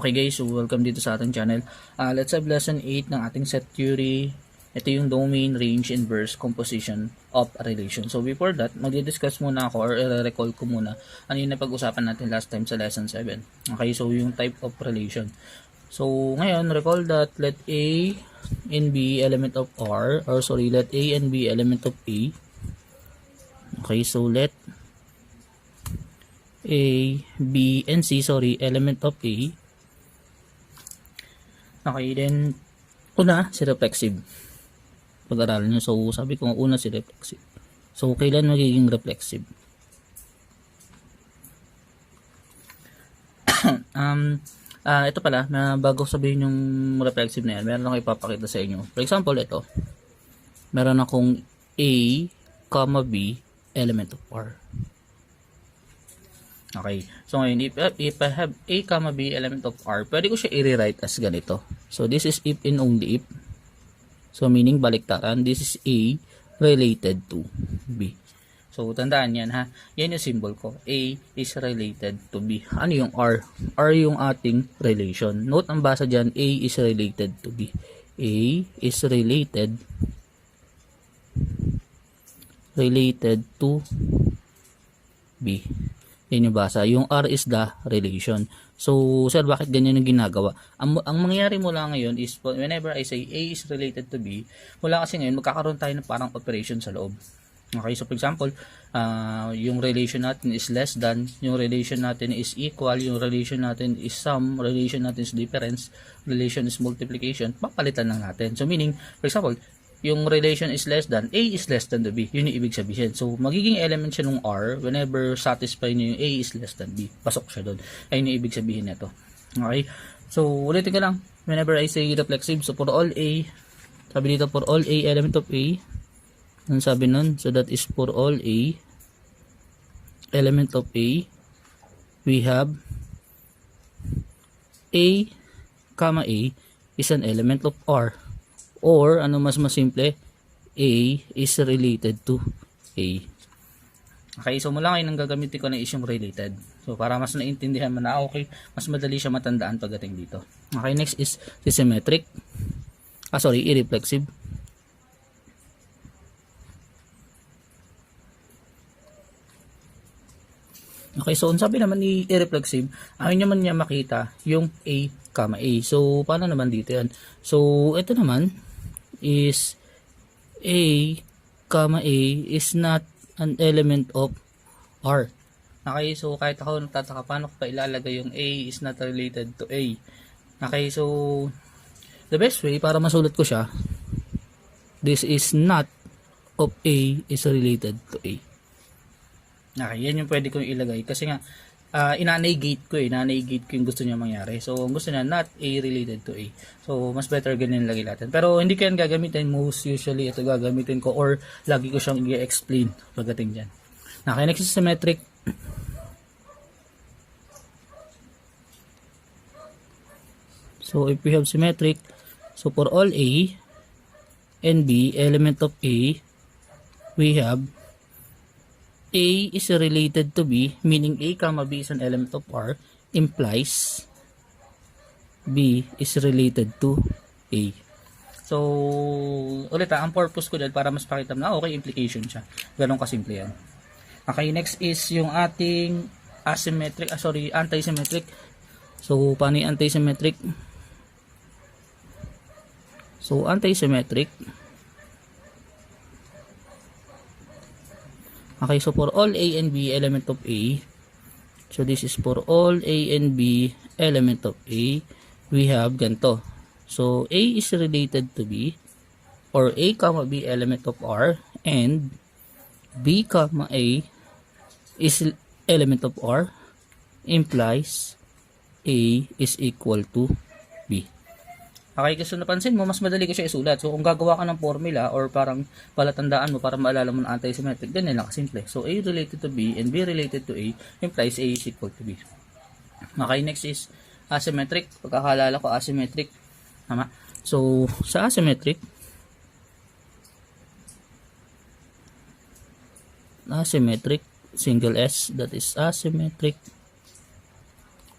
Okay guys, so welcome dito sa ating channel. Let's have lesson 8 ng ating set theory. Ito yung domain, range, inverse, composition of a relation. So before that, magdi-discuss muna ako or i-recall ko muna ano yung napag-usapan natin last time sa lesson 7. Okay, so yung type of relation. So ngayon, recall that let A and B element of R, or sorry, let A and B element of A. Okay, so let A, B, and C, element of A. Okay, then, una, si reflexive. Pag-aralan nyo. So, sabi ko, una si reflexive. So, kailan magiging reflexive? Ito pala, na bago sabihin yung reflexive na yan, meron akong ipapakita sa inyo. For example, ito. Meron akong A, B, element of R. Okay. So, ngayon, if I have A, B element of R, pwede ko siya i-rewrite as ganito. So, this is if and only if. So, meaning baliktaran. This is A related to B. So, tandaan yan ha. Yan yung symbol ko. A is related to B. Ano yung R? R yung ating relation. Note ang basa dyan, A is related to B. A is related to B. Yan yung basa. Yung R is the relation. So, sir, bakit ganyan yung ginagawa? Ang mangyayari mula ngayon is, whenever I say A is related to B, mula kasi ngayon, magkakaroon tayo ng parang operation sa loob. Okay, so for example, yung relation natin is less than, yung relation natin is equal, yung relation natin is sum, relation natin is difference, relation is multiplication, papalitan lang natin. So, meaning, for example, yung relation is less than, A is less than to B. Yun yung ibig sabihin. So, magiging element siya ng R whenever satisfy nyo yung A is less than B. Pasok siya doon. Ayun yung ibig sabihin nito. Okay? So, ulitin ko lang. Whenever I say reflexive, so for all A, sabi dito for all A element of A, ang sabi nun, so that is for all A element of A, we have A, A is an element of R. Or, ano mas simple, A is related to A. Okay, so mula ngayon ang gagamitin ko na is yung related. So, para mas naintindihan mo na, okay, mas madali siya matandaan pagdating dito. Okay, next is si symmetric. Irreflexive. Okay, so ang sabi naman ni irreflexive, ayaw naman niya makita yung A, A. So, paano naman dito yan? So, ito naman is A, A is not an element of R. Okay, so kahit ako nagtataka, paano ko pa ilalagay yung A is not related to A? Okay, so the best way para masulat ko siya, this is not of A is related to A. Okay, yan yung pwede kong ilagay kasi nga ina-negate ko yung gusto niya mangyari. So, ang gusto niya not A related to A. So, mas better ganyan lagi natin. Pero hindi ko yan gagamitin. Most usually, ito gagamitin ko or lagi ko siyang i-explain pagdating dyan. Okay, next is symmetric. So, if we have symmetric, so for all A and B, element of A, we have A is related to B, meaning A, B is an element of R, implies B is related to A. So, ulit ang purpose ko dyan para mas pakita na okay, implication siya. Ganun kasimple yan. Okay, next is yung ating anti-symmetric. So, paano yung anti-symmetric? So, anti-symmetric. Okay, so for all A and B element of A, so this is for all A and B element of A, we have ganito. So, A is related to B, or A, B element of R, and B, A is element of R, implies A is equal to B. Okay, kasi napansin mo, mas madali ko siya isulat. So, kung gagawa ka ng formula or parang palatandaan mo para maalala mo na anti-symmetric, ganyan lang kasimple. So, A related to B and B related to A implies A is equal to B. Okay, next is asymmetric. Pagkakalala ko, asymmetric. Tama? So, sa asymmetric, single S, that is asymmetric.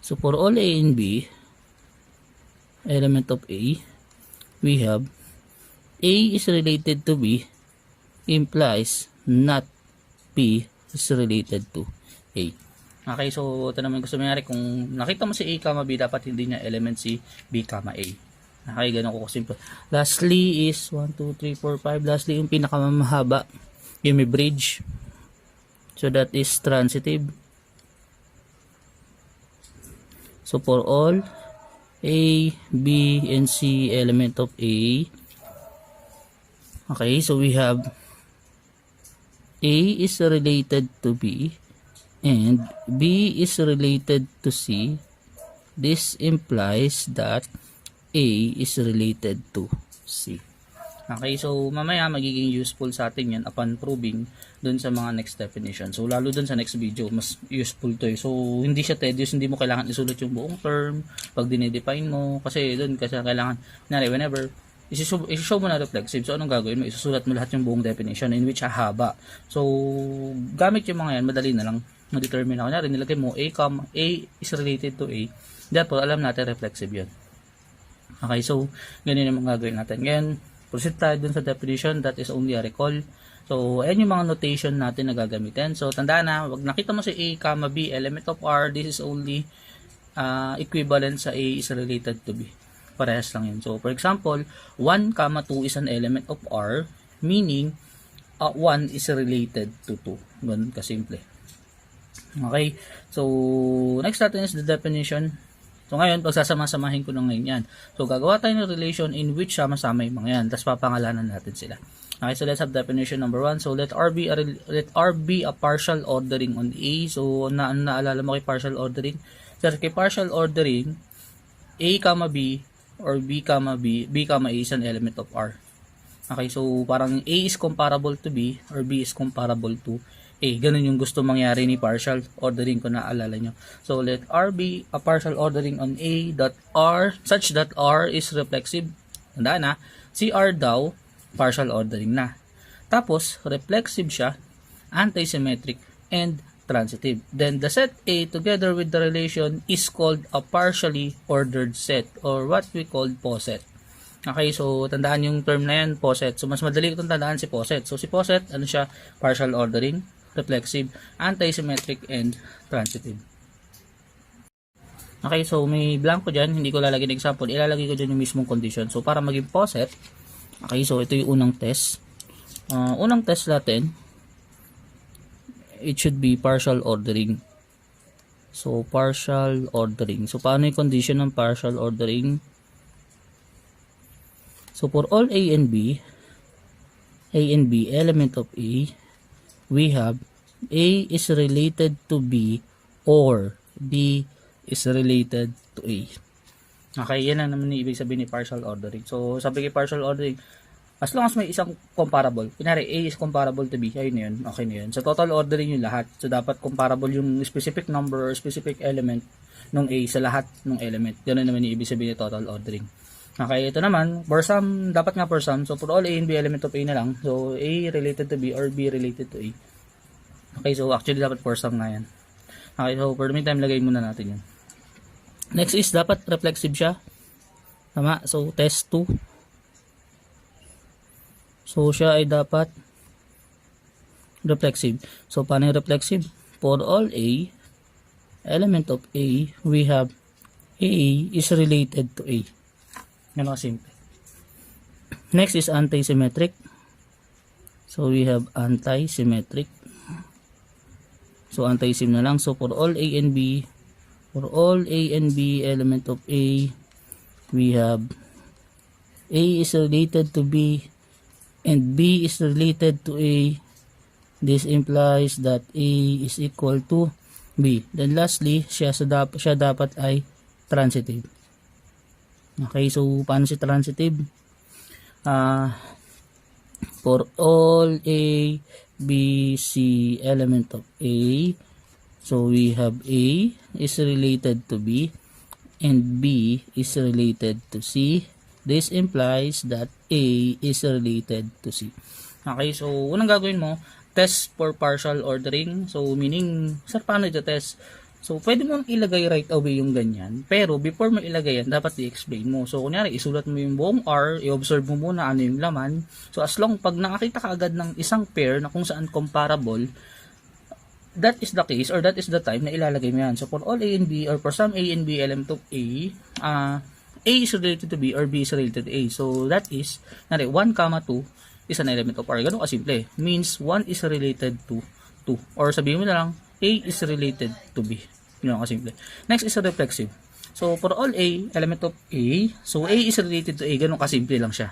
So, for all A and B, element of A, we have A is related to B implies not B is related to A. Okay, so ito naman gusto mangyari kung nakita mo si A, B, dapat hindi niya element si B, A. Okay, ganun ko simple. Lastly is 1, 2, 3, 4, 5. Lastly, yung pinakamahaba, yung may bridge. So that is transitive. So for all A, B, and C element of A, okay, so we have A is related to B and B is related to C. This implies that A is related to C. Okay, so mamaya magiging useful sa atin yan upon proving dun sa mga next definition. So lalo dun sa next video, mas useful to eh. So hindi siya tedious, hindi mo kailangan isulat yung buong term pag dinedefine mo. Kasi dun kasi kailangan, whenever isi-show mo na reflexive, so anong gagawin mo? Isusulat mo lahat yung buong definition in which haba. So gamit yung mga yan, madali na lang ma-determine ako. Kunyari, nilagay mo A is related to A. Therefore, alam natin reflexive yun. Okay, so ganyan yung mga gagawin natin. Ngayon, proceed tayo dun sa definition, that is only a recall. So, ayan yung mga notation natin na gagamitin. So, tandaan na, wag nakita mo si A, B, element of R, this is only equivalent sa A is related to B. Parehas lang yun. So, for example, 1, 2 is an element of R, meaning 1 is related to 2. Ganun kasimple. Okay, so next natin is the definition. So ngayon, pagsasama-samahin ko na ngayon yan. So gagawa tayo ng relation in which sama-sama yung mga yan. Tapos papangalanan natin sila. Okay, so let's have definition number 1. So let R be a partial ordering on A. So naalala mo kay partial ordering? So kay partial ordering, A, B or B, A is an element of R. Okay, so parang A is comparable to B or B is comparable to A. Ganun yung gusto mangyari ni partial ordering ko, naalala nyo. So let R be a partial ordering on A dot R such that R is reflexive. Tandaan na, si R daw partial ordering na. Tapos reflexive siya, antisymmetric, and transitive. Then the set A together with the relation is called a partially ordered set or what we call poset. Okay, so tandaan yung term na yan, poset. So mas madali itong tandaan si poset. So si poset, ano siya? Partial ordering, reflexive, antisymmetric, and transitive. Okay, so may blanco dyan, hindi ko lalagay ng example, ilalagay ko dyan yung mismong condition. So para maging poset, okay, so ito yung unang test. Unang test natin, it should be partial ordering. So partial ordering. So paano yung condition ng partial ordering? So for all A and B, element of A, we have A is related to B or B is related to A. Okay, yan ang naman yung ibig sabihin ni partial ordering. So, sabi kay partial ordering, as long as may isang comparable, kunyari A is comparable to B, ayun na yun, okay na yun. So, total ordering yung lahat. So, dapat comparable yung specific number or specific element ng A sa lahat ng element. Ganun naman yung ibig sabihin ni total ordering. Okay, ito naman, for sum, dapat nga for sum. So, for all A and B, element of A na lang. So, A related to B or B related to A. Okay, so actually dapat for sum nga yan. Okay, so for the meantime, lagay muna natin yan. Next is, dapat reflexive siya. Tama, so test 2. So, siya ay dapat reflexive. So, paano yung reflexive? For all A, element of A, we have A is related to A. Ganun kasimple. Next is antisymmetric. So we have antisymmetric. So anti-sim na lang. So for all A and B, element of A, we have A is related to B and B is related to A. This implies that A is equal to B. Then lastly, siya dapat ay transitive. Okay, so paano si transitive? For all A, B, C element of A, so we have A is related to B and B is related to C. This implies that A is related to C. Okay, so unang gagawin mo, test for partial ordering. So meaning, sir, paano ito test? So, pwede mo ilagay right away yung ganyan. Pero, before mo ilagay yan, dapat i-explain mo. So, kunyari, isulat mo yung buong R, i-observe mo muna ano yung laman. So, as long, pag nakakita ka agad ng isang pair na kung saan comparable, that is the case or that is the time na ilalagay mo yan. So, for all A and B or for some A and B element of A is related to B or B is related to A. So, that is, 1, 2 is an element of R. Ganun kasimple. Means 1 is related to 2. Or sabihin mo na lang, A is related to B. Yun ang kasimple. Next is a reflexive. So, for all A, element of A, so A is related to A. Ganun kasimple lang siya.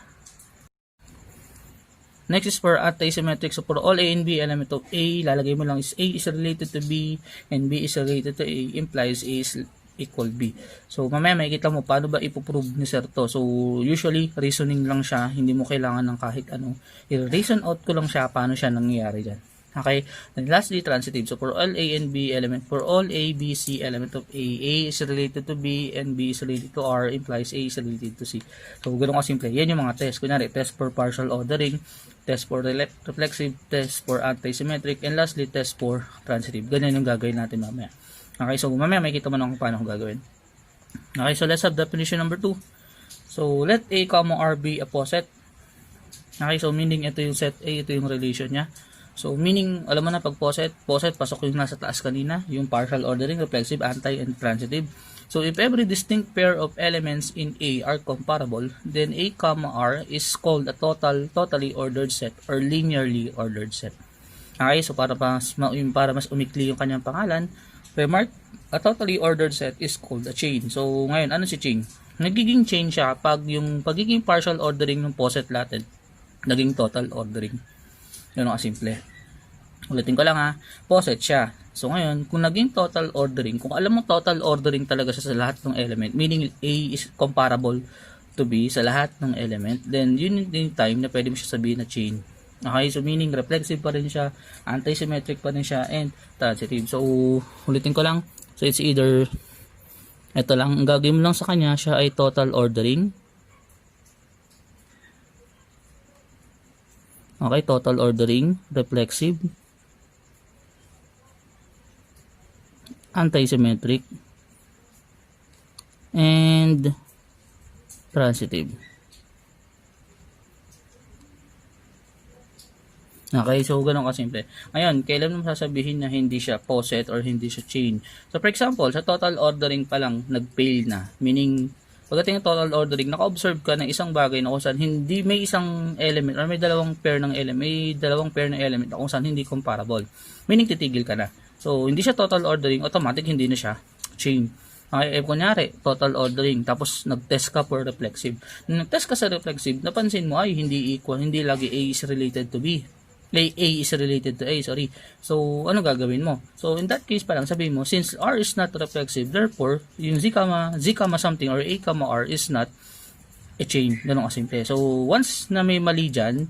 Next is for anti-symmetric. So, for all A and B, element of A, lalagay mo lang is A is related to B and B is related to A, implies A is equal B. So, mamaya makikita mo paano ba ipoprove ni sir to. So, usually, reasoning lang siya. Hindi mo kailangan ng kahit ano. I-reason out ko lang siya paano siya nangyayari dyan. Okay, and lastly, transitive. So, for all A and B element, for all A, B, C element of A is related to B and B is related to R, implies A is related to C. So, ganun kasimple. Yan yung mga test. Kunyari, test for partial ordering, test for reflexive, test for anti-symmetric, and lastly, test for transitive. Ganyan yung gagawin natin mamaya. Okay, so mamaya makikita mo na kung paano kung gagawin. Okay, so let's have definition number 2. So, let A, R be a poset. Okay, so meaning ito yung set A, ito yung relation niya. So, meaning, alam mo na pag poset, pasok yung nasa taas kanina, yung partial ordering, reflexive, anti, and transitive. So, if every distinct pair of elements in A are comparable, then A, R is called a totally ordered set or linearly ordered set. Okay, so para mas umikli yung kanyang pangalan, remark, a totally ordered set is called a chain. So, ngayon, ano si chain? Nagiging chain siya pag yung pagiging partial ordering ng poset natin, naging total ordering. Yun ang simple. Ulitin ko lang ha, poset siya. So ngayon, kung naging total ordering, kung alam mo total ordering talaga siya sa lahat ng element, meaning A is comparable to B sa lahat ng element, then yun yung time na pwede mo siya sabihin na chain. Okay, so meaning reflexive pa rin siya, anti-symmetric pa rin siya, and transitive. So ulitin ko lang, so it's either, ito lang, ang gagawin mo lang sa kanya, siya ay total ordering. Okay, total ordering, reflexive, anti-symmetric, and transitive. Okay, so ganun kasimple. Ngayon, kailan mo sasabihin na hindi siya poset or hindi siya chain? So, for example, sa total ordering pa lang, nag-fail na. Meaning, pagdating ng total ordering, naka-observe ka ng isang bagay na kung saan hindi may isang element or may dalawang pair ng element na kung saan hindi comparable. Meaning, titigil ka na. So, hindi siya total ordering, automatic hindi na siya chain. Okay, kunyari, total ordering, tapos nag-test ka for reflexive. Nung nag-test ka sa reflexive, napansin mo ay hindi equal, hindi lagi A is related to B. A is related to A, sorry. So, ano gagawin mo? So, in that case pa lang, sabihin mo, since R is not reflexive, therefore, yung Z, something or A, R is not a chain. Ganun kasimple. So, once na may mali dyan,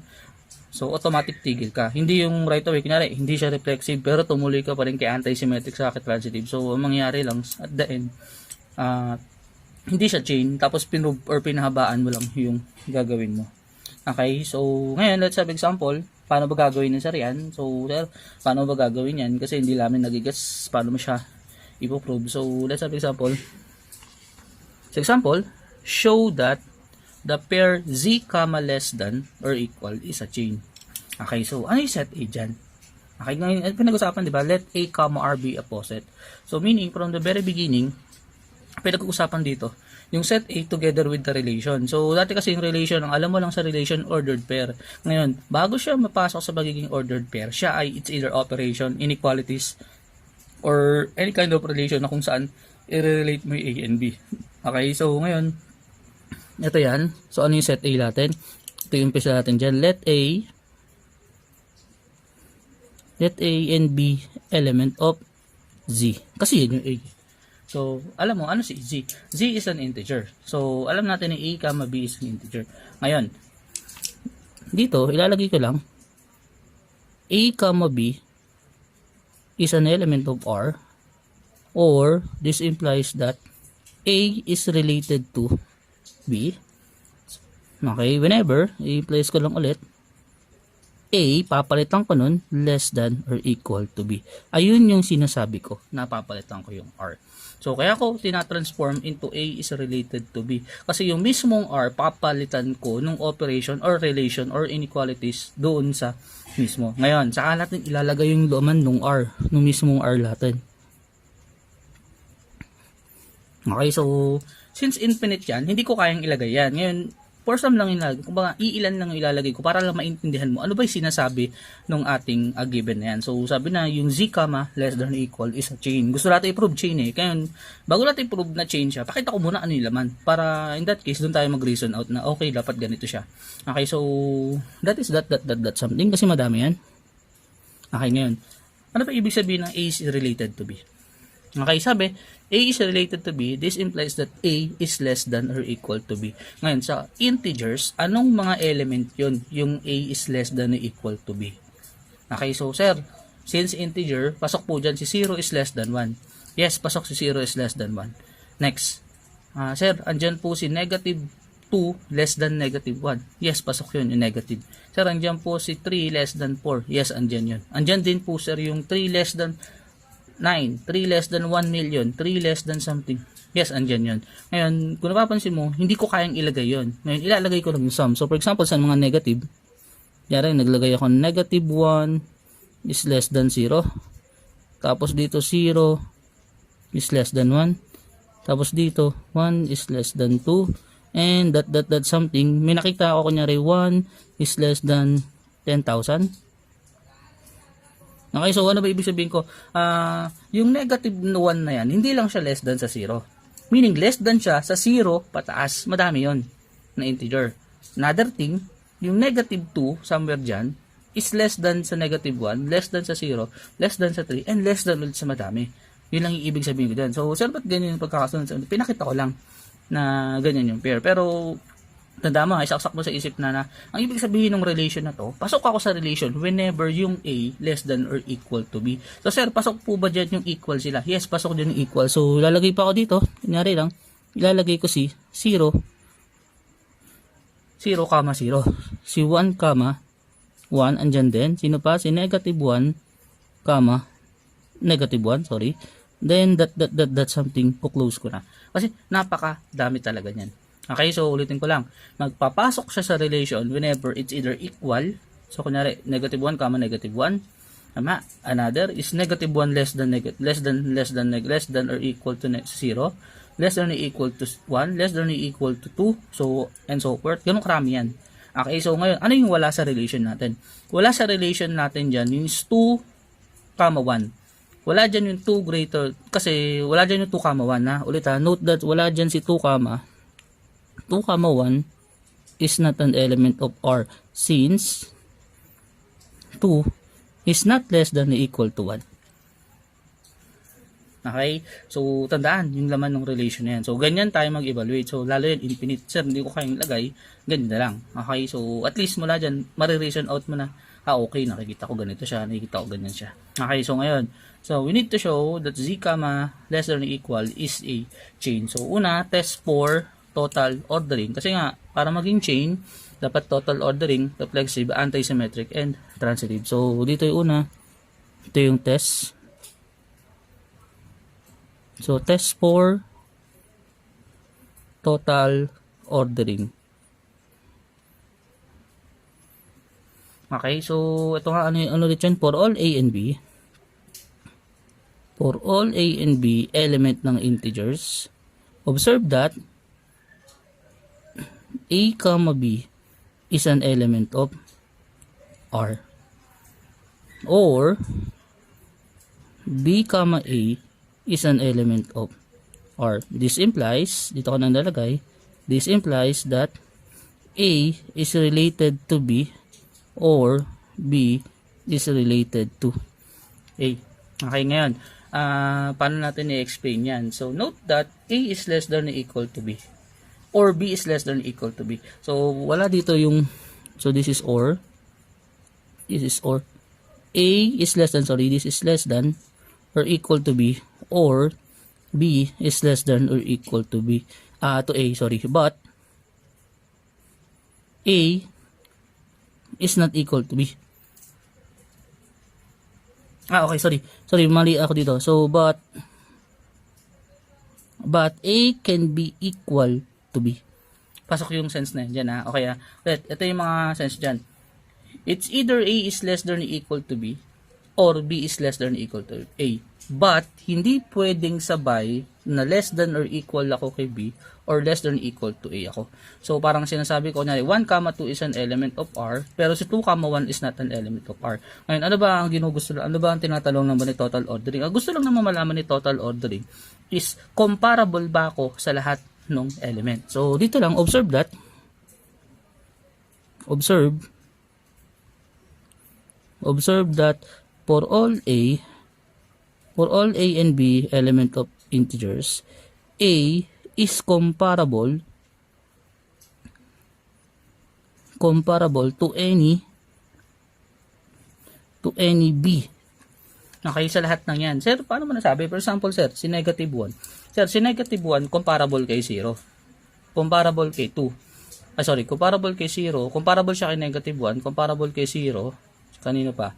so, automatic tigil ka. Hindi yung right away, kunyari, hindi siya reflexive, pero tumuloy ka pa rin kay anti-symmetric sa transitive. So, ang mangyari lang, at the end, hindi siya chain, tapos pinahabaan mo lang yung gagawin mo. Okay, so, ngayon, let's have example. Paano ba gagawin ng sir yan? So, sir, paano ba gagawin yan? Kasi hindi namin nagigets paano mo siya ipoprove. So, let's have example. So, example, show that the pair Z, less than or equal is a chain. Okay, so, ano yung set A dyan? Okay, ngayon, pinag-usapan, di ba? Let A, R be a poset. So, meaning, from the very beginning, pinag-usapan dito, yung set A together with the relation. So, dati kasi yung relation, ang alam mo lang sa relation, ordered pair. Ngayon, bago siya mapasok sa pagiging ordered pair, siya ay it's either operation, inequalities, or any kind of relation na kung saan i-relate mo yung A and B. Okay, so ngayon, ito yan. So, ano yung set A natin? Ito yung umpisa natin dyan. Let A and B element of Z. Kasi yun yung A. So, alam mo, ano si Z? Z is an integer. So, alam natin na A, B is an integer. Ngayon, dito, ilalagay ko lang, A, B is an element of R, or this implies that A is related to B. Okay, whenever, i-place ko lang ulit, A A, papalitan ko nun, less than or equal to B. Ayun yung sinasabi ko, na papalitan ko yung R. So, kaya ko tinatransform into A is related to B. Kasi yung mismong R, papalitan ko nung operation or relation or inequalities doon sa mismo. Ngayon, saka natin ilalagay yung laman nung R, nung mismong R natin. Okay, so, since infinite yan, hindi ko kayang ilagay yan. Ngayon, for some lang ilalagay, kumbaga iilan lang ilalagay ko para lang maintindihan mo ano ba yung sinasabi ng ating given na yan. So sabi na yung z, less than or equal is a chain. Gusto natin i-prove chain eh. Kaya bago natin i-prove na chain siya, pakita ko muna ano yung laman. Para in that case, doon tayo mag-reason out na okay, dapat ganito siya. Okay, so that is that something kasi madami yan. Okay, ngayon. Ano pa ibig sabihin ng A is related to B? Okay, sabi, A is related to B, this implies that A is less than or equal to B. Ngayon, sa integers, anong mga element yun? Yung A is less than or equal to B. Okay, so sir, since integer, pasok po dyan si 0 is less than 1. Yes, pasok si 0 is less than 1. Next, sir, andyan po si negative 2 less than negative 1. Yes, pasok yun, yung negative. Sir, andyan po si 3 less than 4. Yes, andyan yun. Andyan din po sir yung 3 less than 9, 3 less than 1 million, 3 less than something. Yes, andyan yun. Ngayon, kung napapansin mo, hindi ko kayang ilagay yun. Ngayon, ilalagay ko lang yung sum. So, for example, sa mga negative, yari, naglagay ako negative 1 is less than 0. Tapos dito, 0 is less than 1. Tapos dito, 1 is less than 2. And that something. May nakita ako, kunyari, 1 is less than 10,000. Okay, so ano ba ibig sabihin ko? Yung negative 1 na yan, hindi lang siya less than sa 0. Meaning, less than siya sa 0 pataas. Madami yon na integer. Another thing, yung negative 2, somewhere dyan, is less than sa negative 1, less than sa 0, less than sa 3, and less than ulit sa madami. Yun lang yung ibig sabihin ko dyan. So, sir, ba't ganyan yung pagkakasunod? Pinakita ko lang na ganyan yung pair. Pero, tanda mo, isaksak mo sa isip na ang ibig sabihin ng relation na to, pasok ako sa relation whenever yung A less than or equal to B. So sir, pasok po ba dyan yung equal sila? Yes, pasok dyan yung equal. So lalagay pa ako dito, kunyari lang, ilalagay ko si 0, 0, 0. Si 1, 1, andyan din. Sino pa? Si negative 1, negative 1, sorry. Then that something, po-close ko na. Kasi napaka-dami talaga niyan. Okay, so ulitin ko lang. Magpapasok siya sa relation whenever it's either equal. So, kunyari, negative 1, negative 1. Tama. Another is negative 1 less than or equal to 0. Less than or equal to 1. Less than or equal to 2. So, and so forth. Ganun karami yan. Okay, so ngayon, ano yung wala sa relation natin? Wala sa relation natin dyan is 2, 1. Wala dyan yung 2 greater, kasi wala dyan yung 2, 1 na. Ulit ha, note that wala dyan si 2, 2, 1 is not an element of R since 2 is not less than or equal to 1. Okay? So, tandaan, yung laman ng relation na yan. So, ganyan tayo mag-evaluate. So, lalo yan, infinite. Sir, hindi ko kayang lagay. Ganyan na lang. Okay? So, at least mula dyan, marireason out mo na, okay, nakikita ko ganito siya, nakikita ko ganyan siya. Okay? So, ngayon, so, we need to show that z, less than or equal is a chain. So, una, test for total ordering. Kasi nga, para maging chain, dapat total ordering, reflexive, anti-symmetric, and transitive. So, dito yung una. Ito yung test. So, test for total ordering. Okay, so, ito nga, ano ulit yun? For all A and B. For all A and B element ng integers, observe that A, B is an element of R. Or B, A is an element of R. This implies, dito ko nang lalagay, this implies that A is related to B or B is related to A. Okay, ngayon, paano natin i-explain yan? So, note that A is less than or equal to B. Or B is less than or equal to B. So, wala dito yung, so this is or. This is or. A is less than, this is less than or equal to B. Or B is less than or equal to B. To A, But, A is not equal to B. Okay, sorry. Sorry, mali ako dito. So, but A can be equal to B. Pasok yung sense na yan dyan, ha. Okay, ha. Ulit, ito yung mga sense dyan. It's either A is less than or equal to B or B is less than or equal to A. But, hindi pwedeng sabay na less than or equal ako kay B or less than or equal to A ako. So, parang sinasabi ko, 1, 2 is an element of R, pero si 2, 1 is not an element of R. Ngayon, ano ba ang ginugusto? Ano ba ang tinatanong naman ni total ordering? Ang gusto lang naman malaman ni total ordering is comparable ba ako sa lahat ng element. So, dito lang, observe that. Observe that for all A and B element of integers, A is comparable to any B. Okay, sa lahat ng yan. Sir, paano mo nasabi? For example, sir, si negative 1. Sir, si negative 1 comparable kay 0. Comparable kay 2. Comparable kay 0. Comparable siya kay negative 1. Comparable kay 0. Kanino pa?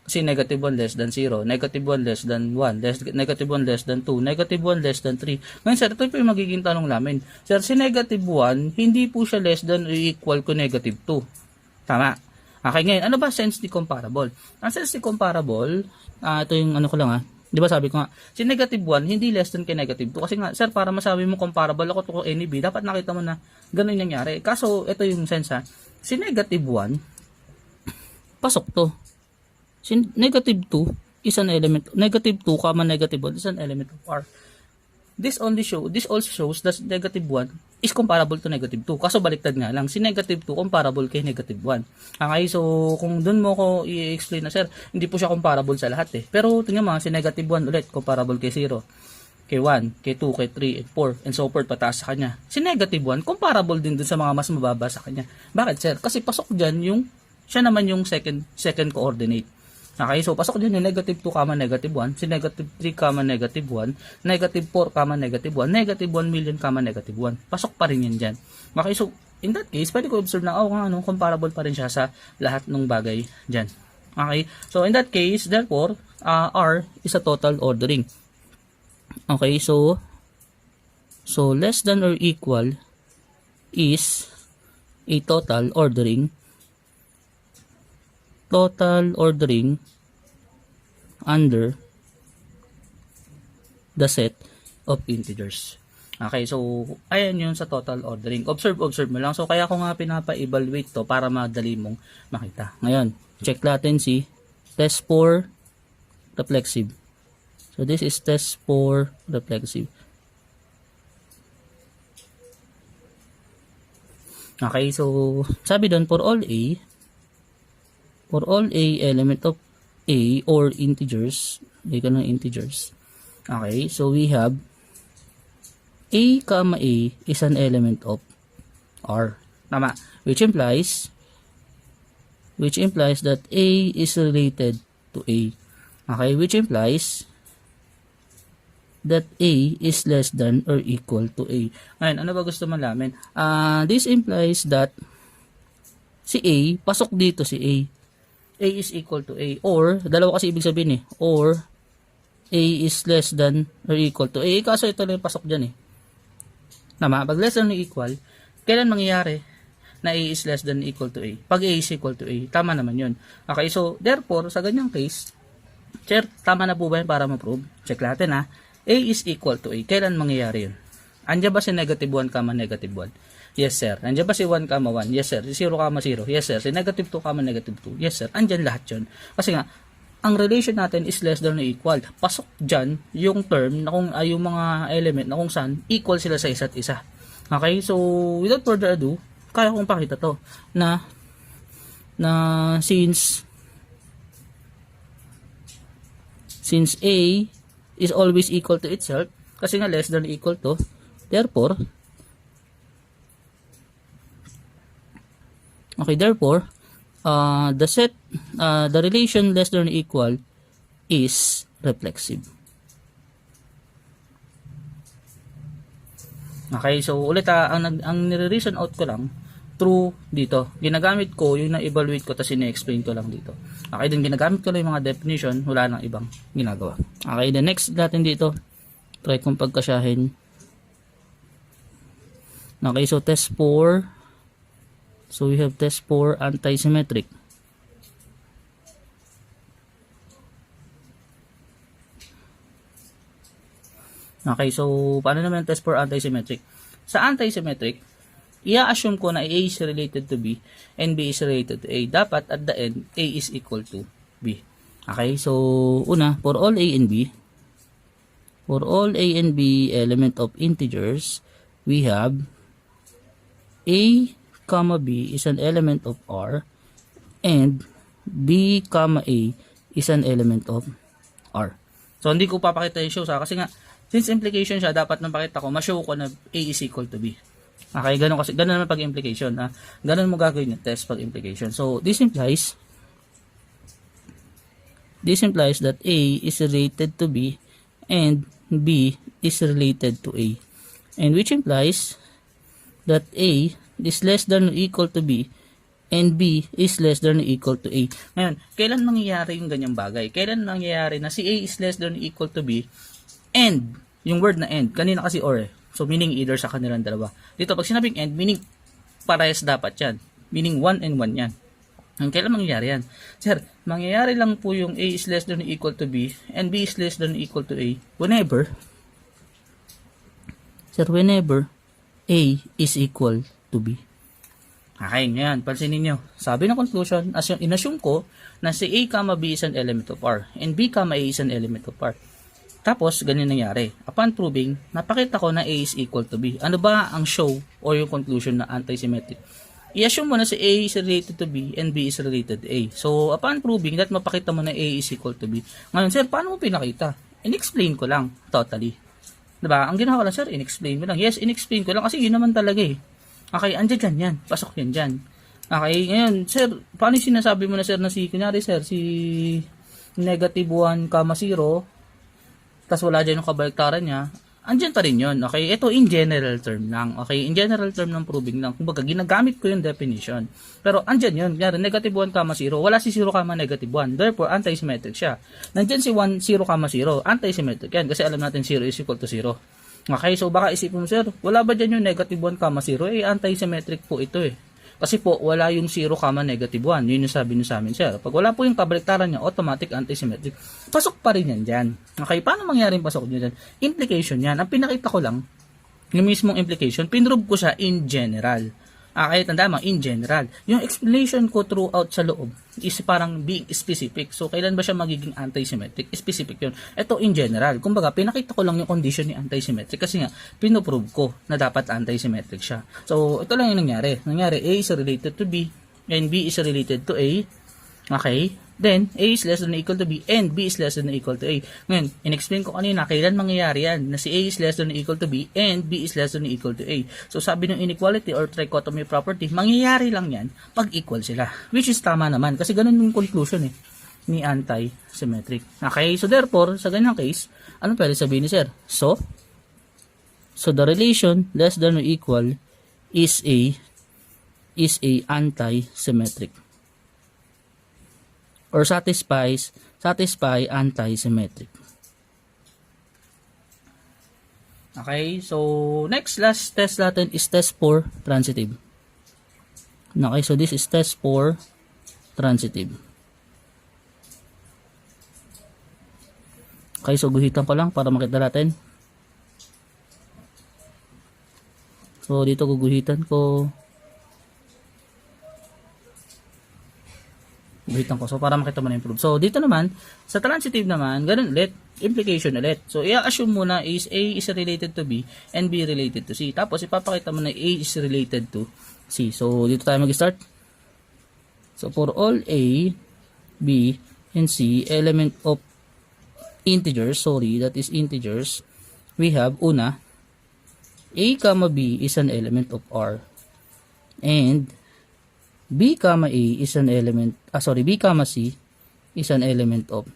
Kasi negative 1 less than 0, negative 1 less than 1, negative 1 less than 2, negative 1 less than 3. Ngayon sir, ito po yung magiging tanong namin. Sir, si negative 1, hindi po siya less than or equal to negative 2. Tama. Okay, ngayon, ano ba sense ni comparable? Ang sense ni comparable, ito yung ano ko lang di ba sabi ko nga, si negative 1, hindi less than kay negative 2. Kasi nga, sir, para masabi mo comparable ako to any B, dapat nakita mo na ganun yung nangyari. Kaso, ito yung sense si negative 1, pasok to. Negative 2 is an element, negative 2, negative 1 is an element of R. This also shows that negative 1 is comparable to negative 2. Kaso baliktad nga lang, si negative 2 comparable kay negative 1. Okay, so kung dun mo ko i-explain na sir, hindi po siya comparable sa lahat Pero tingnan mo, si negative 1 ulit, comparable kay 0, kay 1, kay 2, kay 3, and 4, and so forth pataas sa kanya. Si negative 1, comparable din dun sa mga mas mababa sa kanya. Bakit sir? Kasi pasok dyan siya naman yung second coordinate. Okay, so pasok din yung negative 2, negative 1, si negative 3, negative 1, negative 4, negative 1, negative 1 million, negative 1. Pasok pa rin yan dyan. Okay, so in that case, pwede ko observe na, comparable pa rin siya sa lahat ng bagay dyan. Okay, so in that case, therefore, R is a total ordering. Okay, so less than or equal is a total ordering under the set of integers. Okay, so ayan yun sa total ordering. Observe mo lang. So kaya ko nga pinapa-evaluate to para madali mong makita. Ngayon, check latency, test for reflexive. So this is test for reflexive. Okay, so sabi doon for all A element of A or integers, okay, so we have A, A is an element of R. Tama. Which implies that A is related to A. Okay, which implies that A is less than or equal to A. Ngayon, ano ba gusto malaman? This implies that si A, pasok dito si A. A is equal to A, or dalawa kasi ibig sabihin or A is less than or equal to A. Kaso ito lang pasok dyan Tama, pag less than or equal, kailan mangyayari na A is less than or equal to A? Pag A is equal to A, tama naman yun. Okay, so therefore, sa ganyang case, sir, tama na po ba yun para ma-prove? Check natin A is equal to A, kailan mangyayari yun? Andiyan ba si negative 1, negative 1? Yes, sir. Andiyan ba si 1, 1? Yes, sir. Si 0, 0? Yes, sir. Si negative 2, negative 2? Yes, sir. Andiyan lahat yun. Kasi nga, ang relation natin is less than or equal. Pasok dyan yung term na kung yung mga element na kung saan equal sila sa isa't isa. Okay? So, without further ado, kaya kong pakita to na since A is always equal to itself, kasi nga less than or equal to, therefore, the relation less than or equal is reflexive. Okay, so ulit ang nire-reason out ko lang through dito. Ginagamit ko yung na-evaluate ko tapos ina-explain ko lang dito. Okay, then ginagamit ko lang yung mga definition, wala nang ibang ginagawa. Okay, then next natin dito, try kong pagkasyahin. Okay, so test 4. So we have test 4 anti-symmetric. Okay, so paano naman ang test for anti-symmetric? Sa anti-symmetric, i-assume ko na A is related to B and B is related to A. Dapat at the end, A is equal to B. Okay, so una, for all A and B element of integers, we have A, B is an element of R and B, A is an element of R. So, hindi ko papakita yung show sa kasi nga, since implication siya, dapat nang pakita ko, ma-show ko na A is equal to B. Okay, ganun naman pag implication. Ganun mo gagawin yung test pag implication. So, this implies that A is related to B and B is related to A. And which implies that A is less than or equal to B and B is less than or equal to A. Ngayon, kailan mangyayari yung ganyang bagay? Kailan mangyayari na si A is less than or equal to B and, yung word na and, kanina kasi or eh. So, meaning either sa kanilang dalawa. Dito, pag sinabing and, meaning parehas dapat yan. Meaning 1 and 1 yan. Ang kailan mangyayari yan? Sir, mangyayari lang po yung A is less than or equal to B and B is less than or equal to A whenever A is equal to B. Okay, ngayon, pansinin nyo. Sabi ng conclusion, as yung inassume ko na si A, B is an element of R and B, A is an element of R. Tapos, ganyan nangyari. Upon proving, napakita ko na A is equal to B. Ano ba ang show o yung conclusion na anti-symmetric? I-assume mo na si A is related to B and B is related to A. So, upon proving that, mapakita mo na A is equal to B. Ngayon, sir, paano mo pinakita? In-explain ko lang, totally. Diba? Ang ginawa ko lang, sir, in-explain ko lang. Yes, in-explain ko lang kasi yun naman talaga eh. Okay, andyan yan. Pasok yan dyan. Okay, ngayon, sir, paano yung sinasabi mo na, sir, na si, kunyari, sir, si negative 1, 0, tas wala dyan yung kabaliktaran niya, andyan pa rin yun. Okay, ito in general term lang. Okay, in general term ng proving lang. Kumbaga, ginagamit ko yung definition. Pero andyan yun. Kunyari, negative 1, 0, wala si 0, negative 1. Therefore, anti-symmetric siya. Nandyan si 1, 0, 0. Anti-symmetric yan. Kasi alam natin 0 is equal to 0. Okay, so baka isipin mo, sir, wala ba dyan yung negative 1, 0? Eh, anti-symmetric po ito eh. Kasi po, wala yung 0, negative 1. Yun yung sabi nyo sa amin, sir. Pag wala po yung kabaliktaran niya, automatic anti-symmetric. Pasok pa rin yan dyan. Okay, paano mangyaring pasok nyo dyan? Implication yan. Ang pinakita ko lang, yung mismong implication, pinrove ko siya in general. Okay, tanda mo, in general. Yung explanation ko throughout sa loob is parang being specific. So, kailan ba siya magiging anti-symmetric? Specific yun. Ito in general. Kumbaga, pinakita ko lang yung condition ni anti-symmetric kasi nga, pinoprove ko na dapat anti-symmetric siya. So, ito lang yung nangyari. Nangyari, A is related to B and B is related to A. Okay? Then, A is less than or equal to B and B is less than or equal to A. Ngayon, in-explain ko kanina, kailan mangyayari yan na si A is less than or equal to B and B is less than or equal to A. So, sabi ng inequality or trichotomy property, mangyayari lang yan pag equal sila. Which is tama naman kasi ganun yung conclusion eh ni anti-symmetric. Okay? So, therefore, sa ganyang case, ano pwede sabihin ni sir? So the relation less than or equal is a anti-symmetric. Or satisfy anti-symmetric. Okay, so last test natin is test for transitive. Okay, so this is test for transitive. Okay, so guhitan ko lang para makita natin. So dito guguhitan ko. So, para makita mo na improve. So, dito naman, sa transitive naman, ganun ulit, implication ulit. So, i-assume mo na is A is related to B and B related to C. Tapos, ipapakita mo na A is related to C. So, dito tayo mag-start. So, for all A, B, and C, element of integers, that is integers, we have, una, A, B is an element of R. And, B, A is an element, B, C is an element of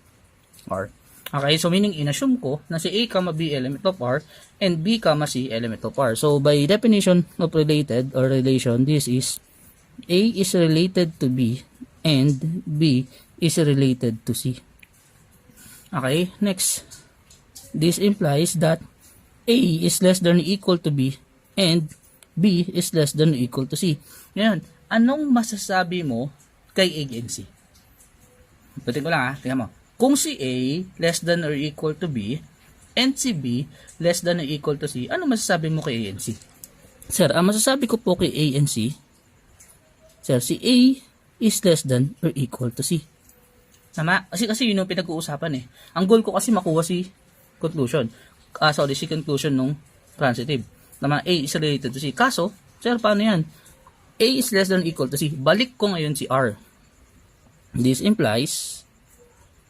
R. Okay, so meaning in-assume ko na si A, B element of R and B, C element of R. So by definition of related or relation, this is A is related to B and B is related to C. Okay, next. This implies that A is less than or equal to B and B is less than or equal to C. Ngayon, anong masasabi mo kay A and C? Putin ko lang tingnan mo. Kung si A less than or equal to B and si B less than or equal to C, ano masasabi mo kay A and C? Sir, ang masasabi ko po kay A and C, sir, si A is less than or equal to C. Tama? Kasi yun yung pinag-uusapan eh. Ang goal ko kasi makuha si conclusion. Si conclusion nung transitive. Tama? A is related to C. Kaso, sir, paano yan? A is less than or equal to C. Balik ko ngayon si R. This implies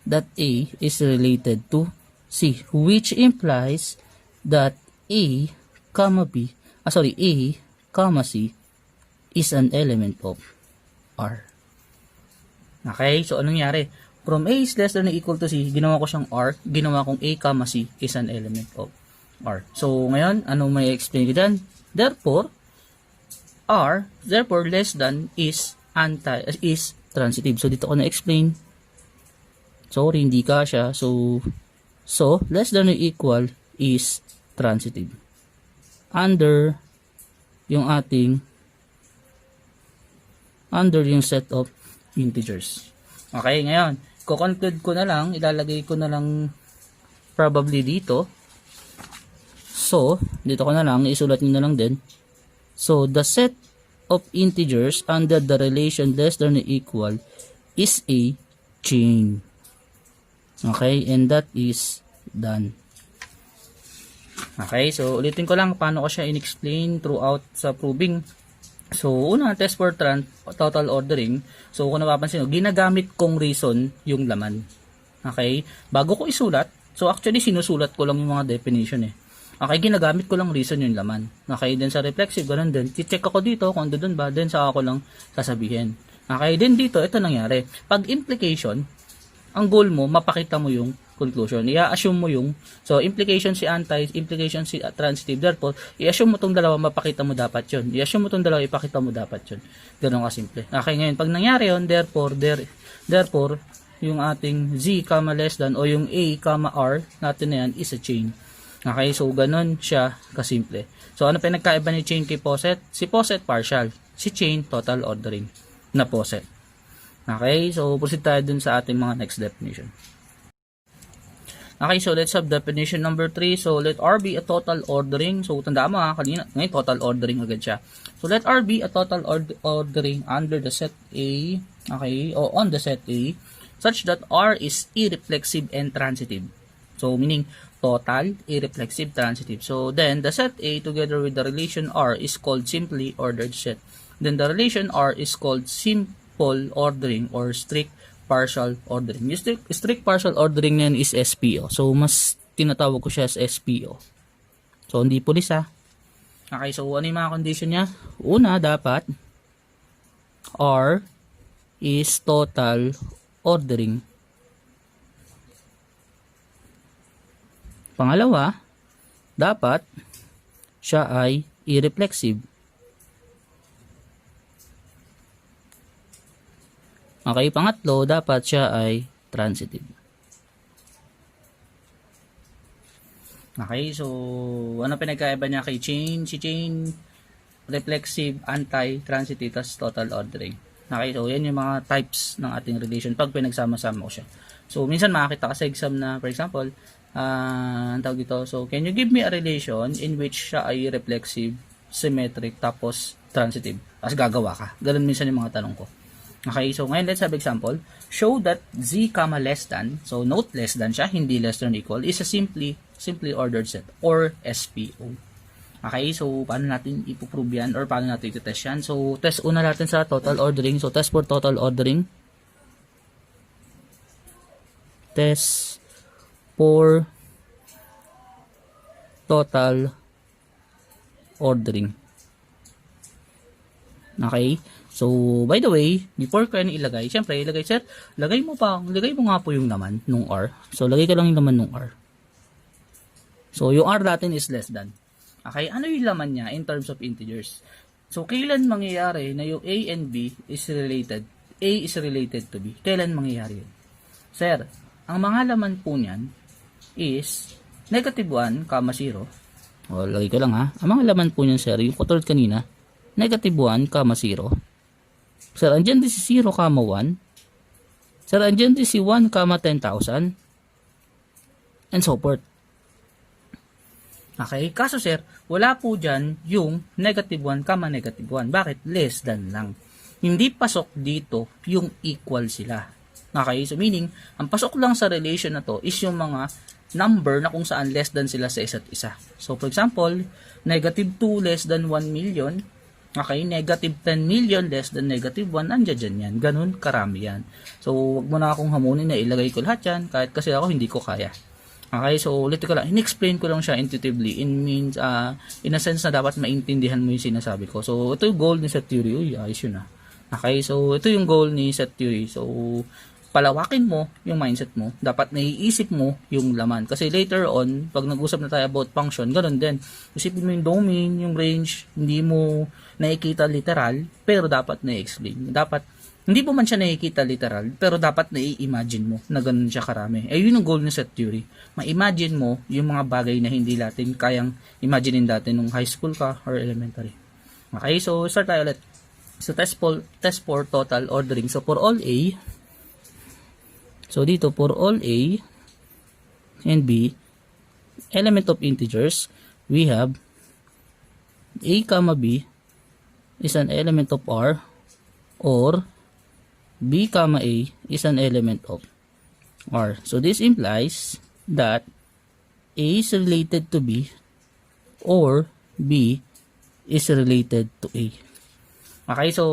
that A is related to C, which implies that A, B, A, C is an element of R. Okay, so anong nangyari? From A is less than or equal to C, ginawa ko siyang R, ginawa kong A, C is an element of R. So ngayon, ano may explain ko dyan? Therefore, less than is transitive. So dito ko na-explain. Sorry, hindi kasya. So less than or equal is transitive. Under yung set of integers. Okay, ngayon, ko-conclude ko na lang, ilalagay ko na lang probably dito. So, dito ko na lang, isulat nyo na lang din. So, the set of integers under the relation less than or equal is a chain. Okay, and that is done. Okay, so ulitin ko lang paano ko siya in-explain throughout sa proving. So, una, test for total ordering. So, kung napapansin nyo, ginagamit kong reason yung laman. Okay, bago ko isulat, so actually sinusulat ko lang yung mga definition eh. Okay, ginagamit ko lang reason yung laman. Okay, then sa reflexive, ganun din. I-check ako dito kung doon ba, then sa ako lang sasabihin. Okay, then dito, ito nangyari. Pag implication, ang goal mo, mapakita mo yung conclusion. I-assume mo yung, so implication si anti, implication si transitive. Therefore, i-assume mo itong dalawa, mapakita mo dapat yun. I-assume mo itong dalawa, ipakita mo dapat yun. Ganun ka simple. Okay, ngayon, pag nangyari yun, therefore, yung ating z, less than, o yung a, r, natin na yan, is a chain. Okay, so ganun siya kasimple. So, ano pinagkaiba ni chain kay poset? Si poset, partial. Si chain, total ordering na poset. Okay, so proceed tayo dun sa ating mga next definition. Okay, so let's have definition number 3. So, let R be a total ordering. So, tandaan mo kanina, ngayon total ordering agad siya. So, let R be a total ordering under the set A, okay, o on the set A, such that R is irreflexive and transitive. So, meaning, total, irreflexive, transitive. So, then, the set A together with the relation R is called simply ordered set. Then, the relation R is called simple ordering or strict partial ordering. Yung strict partial ordering na yan is SPO. So, mas tinatawag ko siya as SPO. So, hindi pulis ha. Okay, so ano yung mga condition niya? Una, dapat R is total ordering. Pangalawa, dapat siya ay irreflexive. Okay, pangatlo, dapat siya ay transitive. Okay, so ano pinagkaiba niya kay chain? Si chain, reflexive, anti-transitive, tas total ordering. Okay, so yan yung mga types ng ating relation pag pinagsama-sama ko siya. So, minsan makakita ka sa exam na, for example, ang tawag dito, so can you give me a relation in which siya ay reflexive, symmetric, tapos transitive? Tapos gagawa ka. Ganun minsan yung mga tanong ko. Okay, so ngayon let's have example. Show that z, less than, so note less than siya, hindi less than or equal, is a simply ordered set or SPO. Okay, so paano natin ipoprove yan or paano natin i-test yan? So test una natin sa total ordering. So test for total ordering. Test for total ordering. Okay? So, by the way, before ko yan ilagay, syempre, lagay mo nga po yung laman nung R. So, lagay ka lang yung laman nung R. So, yung R natin is less than. Okay? Ano yung laman niya in terms of integers? So, kailan mangyayari na yung A and B is related? A is related to B. Kailan mangyayari yun? Sir, ang mga laman po niyan is negative 1, 0. O, lagay ko lang ha. Ang mga laman po niyan, sir, yung katulad kanina, negative 1, 0. Sir, andyan din si 0, 1. Sir, andyan din si 1, 10,000. And so forth. Okay? Kaso sir, wala po dyan yung negative 1, negative 1. Bakit? Less than lang. Hindi pasok dito yung equal sila. Okay? So meaning, ang pasok lang sa relation na to is yung mga number na kung saan less than sila sa isa't isa. So for example, negative 2 less than 1 million. Okay? Negative 10 million less than negative 1. Andyan dyan yan. Ganun karami yan. So wag mo na akong hamunin na ilagay ko lahat yan. Kahit kasi ako hindi ko kaya. Okay, so ulit ko lang, in-explain ko lang siya intuitively, in a sense na dapat maintindihan mo yung sinasabi ko. So, ito yung goal ni set theory. Uy, ayos yun ah. Okay, so ito yung goal ni set theory. So, palawakin mo yung mindset mo. Dapat naiisip mo yung laman. Kasi later on, pag nag-usap na tayo about function, ganun din. Isipin mo yung domain, yung range, hindi mo nakikita literal, pero dapat na-explain. Dapat hindi po man siya nakikita literal, pero dapat na-i-imagine mo na ganun siya karami. Eh, yun ang goal ng set theory. Ma-imagine mo yung mga bagay na hindi natin kayang imaginein dati nung high school ka or elementary. Okay, so start tayo ulit. So, test for total ordering. So, for all A, so dito, for all A and B, element of integers, we have A, B is an element of R, or B, A is an element of R. So this implies that A is related to B or B is related to A. Okay, so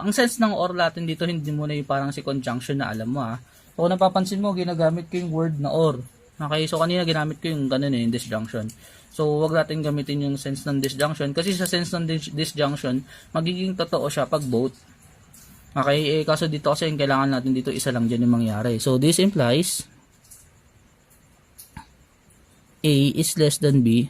ang sense ng or natin dito hindi muna yung parang si conjunction na alam mo ha. So kung napapansin mo, ginagamit ko yung word na or. Okay, so kanina ginamit ko yung ganun yung disjunction. So wag natin gamitin yung sense ng disjunction kasi sa sense ng disjunction, magiging totoo siya pag both. Okay, kaso dito kasi yung kailangan natin dito, isa lang dyan yung mangyari. So, this implies A is less than B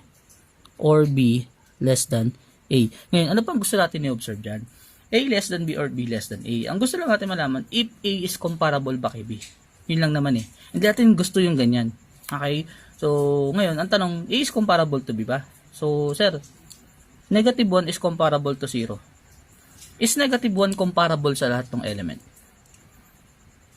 or B less than A. Ngayon, ano pang gusto natin i-observe dyan? A less than B or B less than A. Ang gusto lang natin malaman, if A is comparable ba kay B? Yun lang naman eh. Hindi natin gusto yung ganyan. Okay? So, ngayon, ang tanong, A is comparable to B ba? So, sir, negative 1 is comparable to 0. Is negative 1 comparable sa lahat ng element?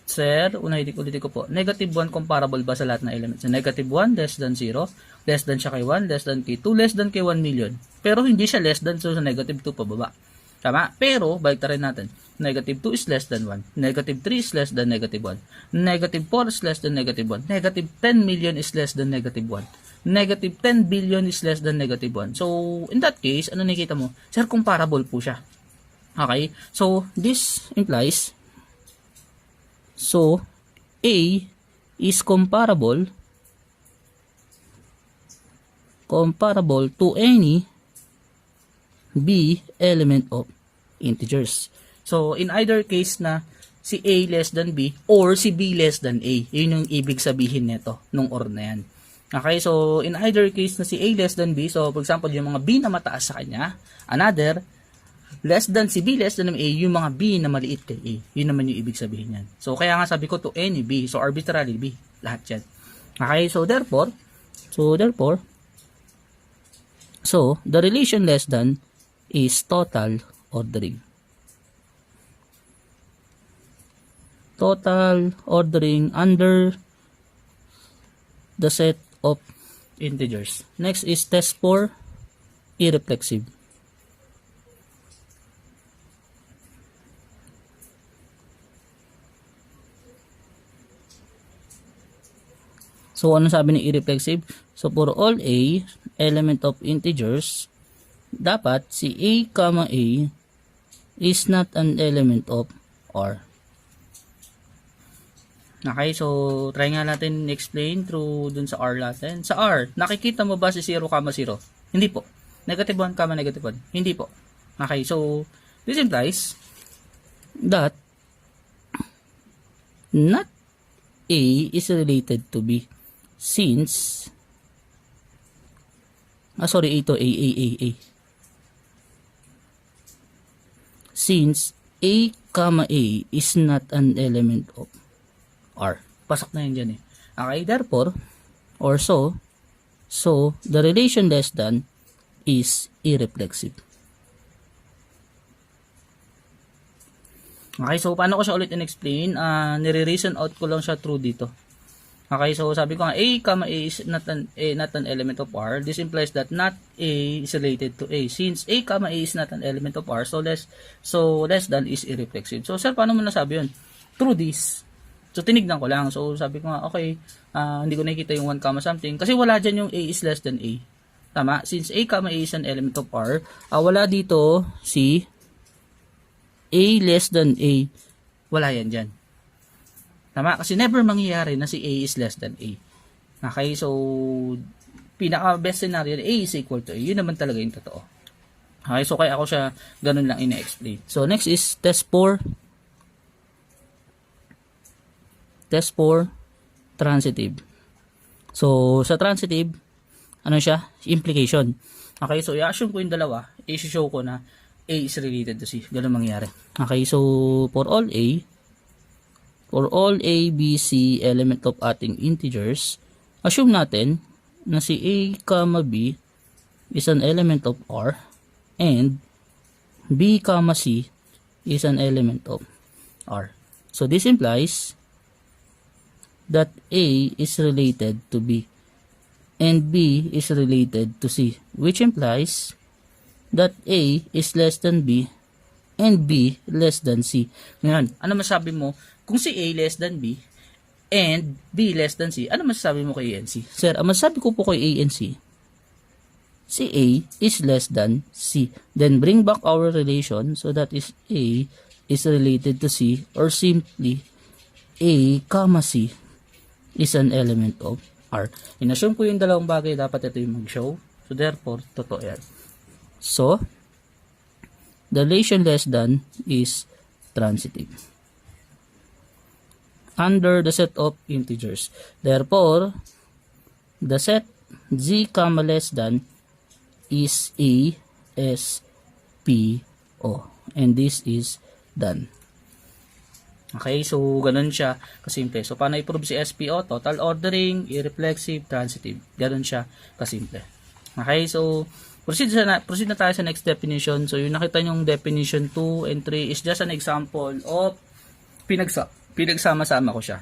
Sir, ulitin ko po. Negative 1 comparable ba sa lahat ng elements? So, negative 1 less than 0, less than siya kay 1, less than kay 2, less than kay 1 million. Pero hindi siya less than, so sa negative 2 pababa. Tama? Pero, balik rin natin. Negative 2 is less than 1. Negative 3 is less than negative 1. Negative 4 is less than negative 1. Negative 10 million is less than negative 1. Negative 10 billion is less than negative 1. So, in that case, ano nakikita mo? Sir, comparable po siya. Okay, so this implies, so A is comparable to any B element of integers. So in either case na si A less than B or si B less than A, yun yung ibig sabihin nito nung or na yan. Okay, so in either case na si A less than B, so for example yung mga B na mataas sa kanya, another less than si B less than A, yung mga B na maliit kay A. Yun naman yung ibig sabihin yan. So, kaya nga sabi ko to any B. So, arbitrary B. Lahat yan. Okay, so therefore, the relation less than is total ordering. Total ordering under the set of integers. Next is test for irreflexive. So, ano sabi ng irreflexive? So, for all A, element of integers, dapat si A, A is not an element of R. Okay, so, try nga natin explain through dun sa R natin. Sa R, nakikita mo ba si 0, 0? Hindi po. Negative 1, negative 1. Hindi po. Okay, so, this implies that not A is related to B. Since A to A. since A, A is not an element of R. Pasok na yun dyan eh. Okay, therefore, or so, the relation less than is irreflexive. Okay, so paano ko siya ulit in-explain? Nire-reason out ko lang siya through dito. Okay, so sabi ko nga, A, is not an element of R. This implies that not A is related to A. Since A, A is not an element of R, so less than is irreflexive. So, sir, paano mo nasabi yun? Through this. So, tinignan ko lang. So, sabi ko nga, okay, hindi ko nakikita yung 1, something. Kasi wala dyan yung A is less than A. Tama? Since A, A is an element of R, wala dito si A less than A. Wala yan dyan. Tama? Kasi never mangyayari na si A is less than A. Okay? So, pinaka-best scenario, A is equal to A. Yun naman talaga yung totoo. Okay? So, kaya ako siya ganun lang ina-explain. So, next is test 4. Test 4, transitive. So, sa transitive, ano siya? Implication. Okay? So, i-assume ko yung dalawa. I-show ko na A is related to C. Ganun mangyayari. Okay? So, for all A, B, C element of ating integers, assume natin na si A, B is an element of R and B, C is an element of R. So this implies that A is related to B and B is related to C, which implies that A is less than B and B less than C. Ngayon, ano masabi mo? Kung si A less than B and B less than C, ano masasabi mo kay A and C? Sir, ang masasabi ko po kay A and C, si A is less than C. Then bring back our relation, so that is A is related to C, or simply A, C is an element of R. In-assume ko yung dalawang bagay, dapat ito yung mag-show. So therefore, totoo yan. So, the relation less than is transitive under the set of integers. Therefore, the set z, less than is A, S, P, O. And this is done. Okay, so ganun siya kasimple. So, paano i-prove si SPO? Total ordering, irreflexive, transitive. Ganun siya kasimple. Okay, so proceed na tayo sa next definition. So, yung nakita nyong definition 2 and 3 is just an example of pinagsama-sama ko siya.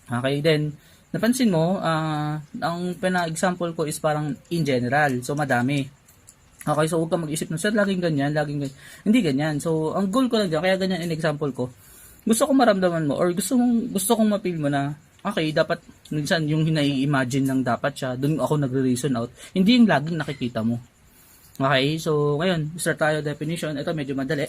Okay, then, napansin mo, ang pina-example ko is parang in general. So, madami. Okay, so huwag ka mag-isip na, sir, laging ganyan. Hindi ganyan. So, ang goal ko lang dyan, kaya ganyan in example ko. Gusto kong maramdaman mo, or gusto kong ma-feel mo na, okay, dapat, minsan yung hinai-imagine lang dapat siya, dun ako nagre-reason out. Hindi yung laging nakikita mo. Okay, so, ngayon, start tayo definition. Ito, medyo madali.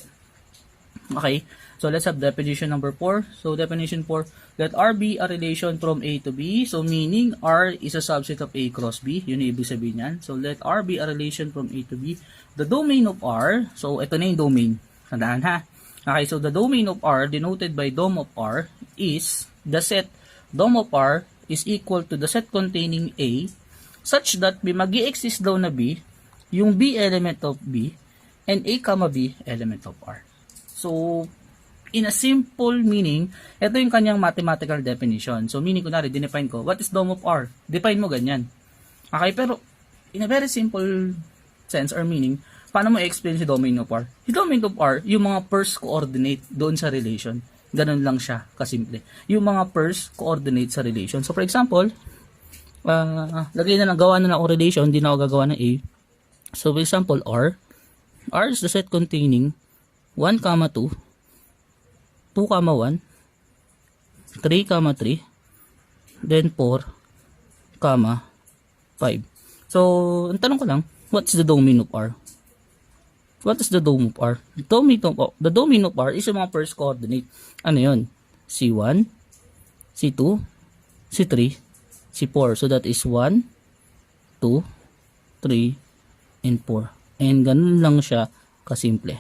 Okay, so let's have definition number 4. So definition 4, let R be a relation from A to B. So meaning R is a subset of A cross B. Yun yung ibig sabihin yan. So let R be a relation from A to B. The domain of R, so ito na yung domain. Tandaan ha. Okay, so the domain of R denoted by dom of R is the set dom of R is equal to the set containing A such that may mag-i-exist daw na B, yung B element of B, and A, B element of R. So, in a simple meaning, ito yung kanyang mathematical definition. So, meaning, kunwari, dinefine ko, what is dom of R? Define mo ganyan. Okay, pero, in a very simple sense or meaning, paano mo i-explain si domain of R? Si domain of R, yung mga first coordinate doon sa relation. Ganun lang siya, kasimple. Yung mga first coordinate sa relation. So, for example, lagay na lang, gawa na lang ako relation, hindi na ako gagawa ng A. So, for example, R is the set containing 1, 2, 2, 1, 3, 3, then 4, 5. So, ang tanong ko lang, what's the domain of R? What is the domain of R? The domain of R is yung mga first coordinate. Ano yun? C1, C2, C3, C4. So, that is 1, 2, 3, and 4. And ganun lang siya kasimple.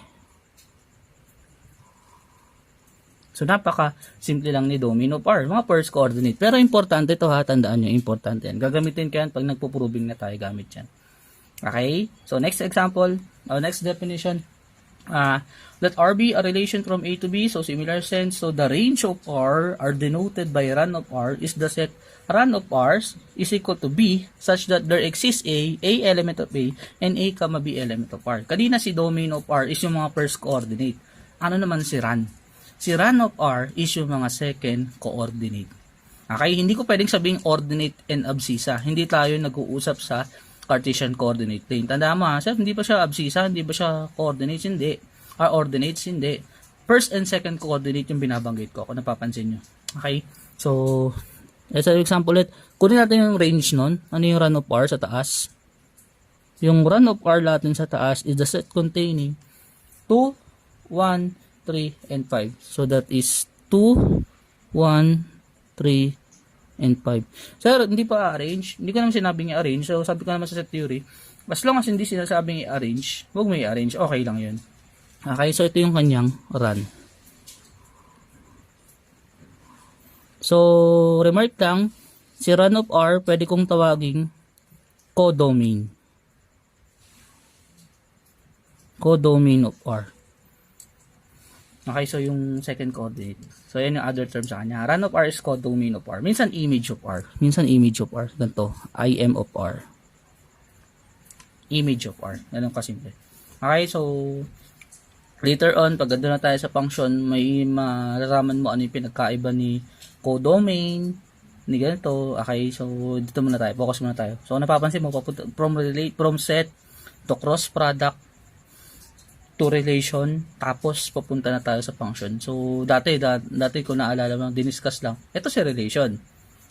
So, napaka-simple lang ni domain of R. Mga first coordinate. Pero, importante ito ha. Tandaan nyo, importante yan. Gagamitin ko yan pag nagpo-proving na tayo gamit yan. Okay? So, next example, next definition. Let R be a relation from A to B, so similar sense. So the range of R are denoted by run of R is the set run of R's is equal to B such that there exists A element of A, and A, B element of R. Kanina si domain of R is yung mga first coordinate. Ano naman si run? Si run of R is yung mga second coordinate. Okay, hindi ko pwedeng sabing ordinate and abscissa. Hindi tayo nag-uusap sa Cartesian coordinate plane. Tandaan mo ha, sir, hindi ba siya abscissa, hindi ba siya coordinates, hindi. Ordinates, hindi. First and second coordinate yung binabanggit ko, kung napapansin nyo. Okay, so, let's say example ulit. Kunin natin yung range nun. Ano yung run of R sa taas? Yung run of R natin sa taas is the set containing 2, 1, 3, and 5. So, that is 2, 1, 3, and 5. Sir, hindi pa arrange. Hindi ko naman sinabing i-arrange. So, sabi ko naman sa set theory, as long as hindi sinasabing i-arrange, huwag mo i-arrange. Okay lang yun. Okay, so ito yung kanyang run. So, remark lang, si run of R, pwede kong tawaging codomain. Codomain of R. Okay, so yung second coordinate. So, yan yung other term sa kanya. Run of R is codomain of R. Minsan image of R. Minsan image of R. Ganito. IM of R. Image of R. Ganun kasimple. Okay, so, later on, pag ganda na tayo sa function, may malalaman mo ano yung pinagkaiba ni codomain, ni ganito. Okay, so, dito muna tayo. Focus muna tayo. So, napapansin mo, from set to cross product, to relation, tapos papunta na tayo sa function. So, dati ko naalala mo, diniscuss lang, ito si relation.